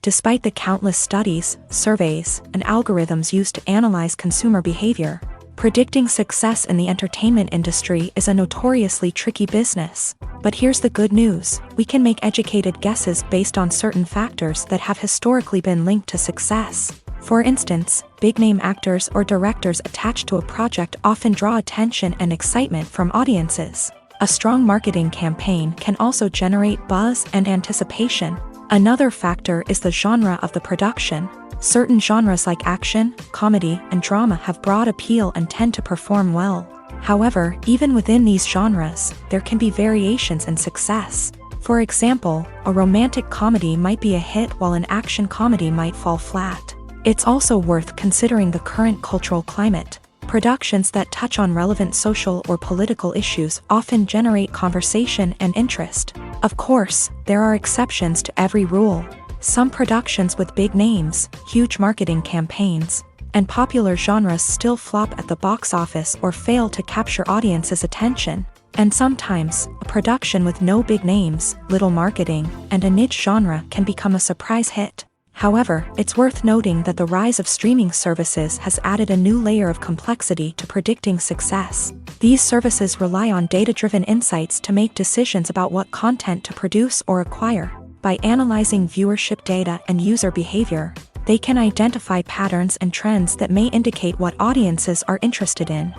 Despite the countless studies, surveys, and algorithms used to analyze consumer behavior, predicting success in the entertainment industry is a notoriously tricky business. But here's the good news: we can make educated guesses based on certain factors that have historically been linked to success. For instance, big-name actors or directors attached to a project often draw attention and excitement from audiences. A strong marketing campaign can also generate buzz and anticipation. Another factor is the genre of the production. Certain genres like action, comedy, and drama have broad appeal and tend to perform well. However, even within these genres, there can be variations in success. For example, a romantic comedy might be a hit while an action comedy might fall flat. It's also worth considering the current cultural climate. Productions that touch on relevant social or political issues often generate conversation and interest. Of course, there are exceptions to every rule. Some productions with big names, huge marketing campaigns, and popular genres still flop at the box office or fail to capture audiences' attention. And sometimes, a production with no big names, little marketing, and a niche genre can become a surprise hit. However, it's worth noting that the rise of streaming services has added a new layer of complexity to predicting success. These services rely on data-driven insights to make decisions about what content to produce or acquire. By analyzing viewership data and user behavior, they can identify patterns and trends that may indicate what audiences are interested in.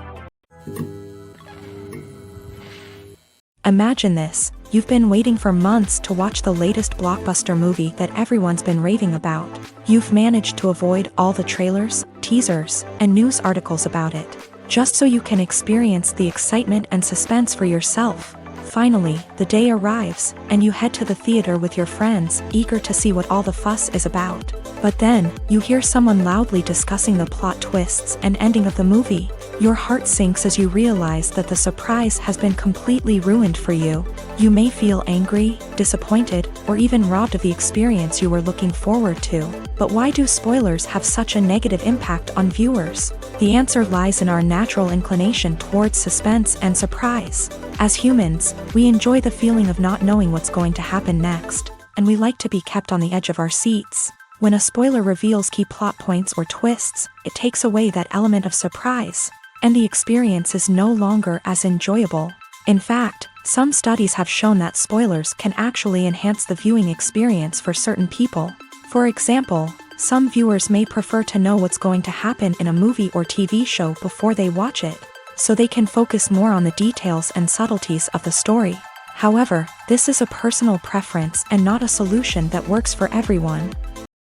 Imagine this: you've been waiting for months to watch the latest blockbuster movie that everyone's been raving about. You've managed to avoid all the trailers, teasers, and news articles about it, just so you can experience the excitement and suspense for yourself. Finally, the day arrives, and you head to the theater with your friends, eager to see what all the fuss is about. But then, you hear someone loudly discussing the plot twists and ending of the movie. Your heart sinks as you realize that the surprise has been completely ruined for you. You may feel angry, disappointed, or even robbed of the experience you were looking forward to. But why do spoilers have such a negative impact on viewers? The answer lies in our natural inclination towards suspense and surprise. As humans, we enjoy the feeling of not knowing what's going to happen next, and we like to be kept on the edge of our seats. When a spoiler reveals key plot points or twists, it takes away that element of surprise, and the experience is no longer as enjoyable. In fact, some studies have shown that spoilers can actually enhance the viewing experience for certain people. For example, some viewers may prefer to know what's going to happen in a movie or TV show before they watch it, so they can focus more on the details and subtleties of the story. However, this is a personal preference and not a solution that works for everyone.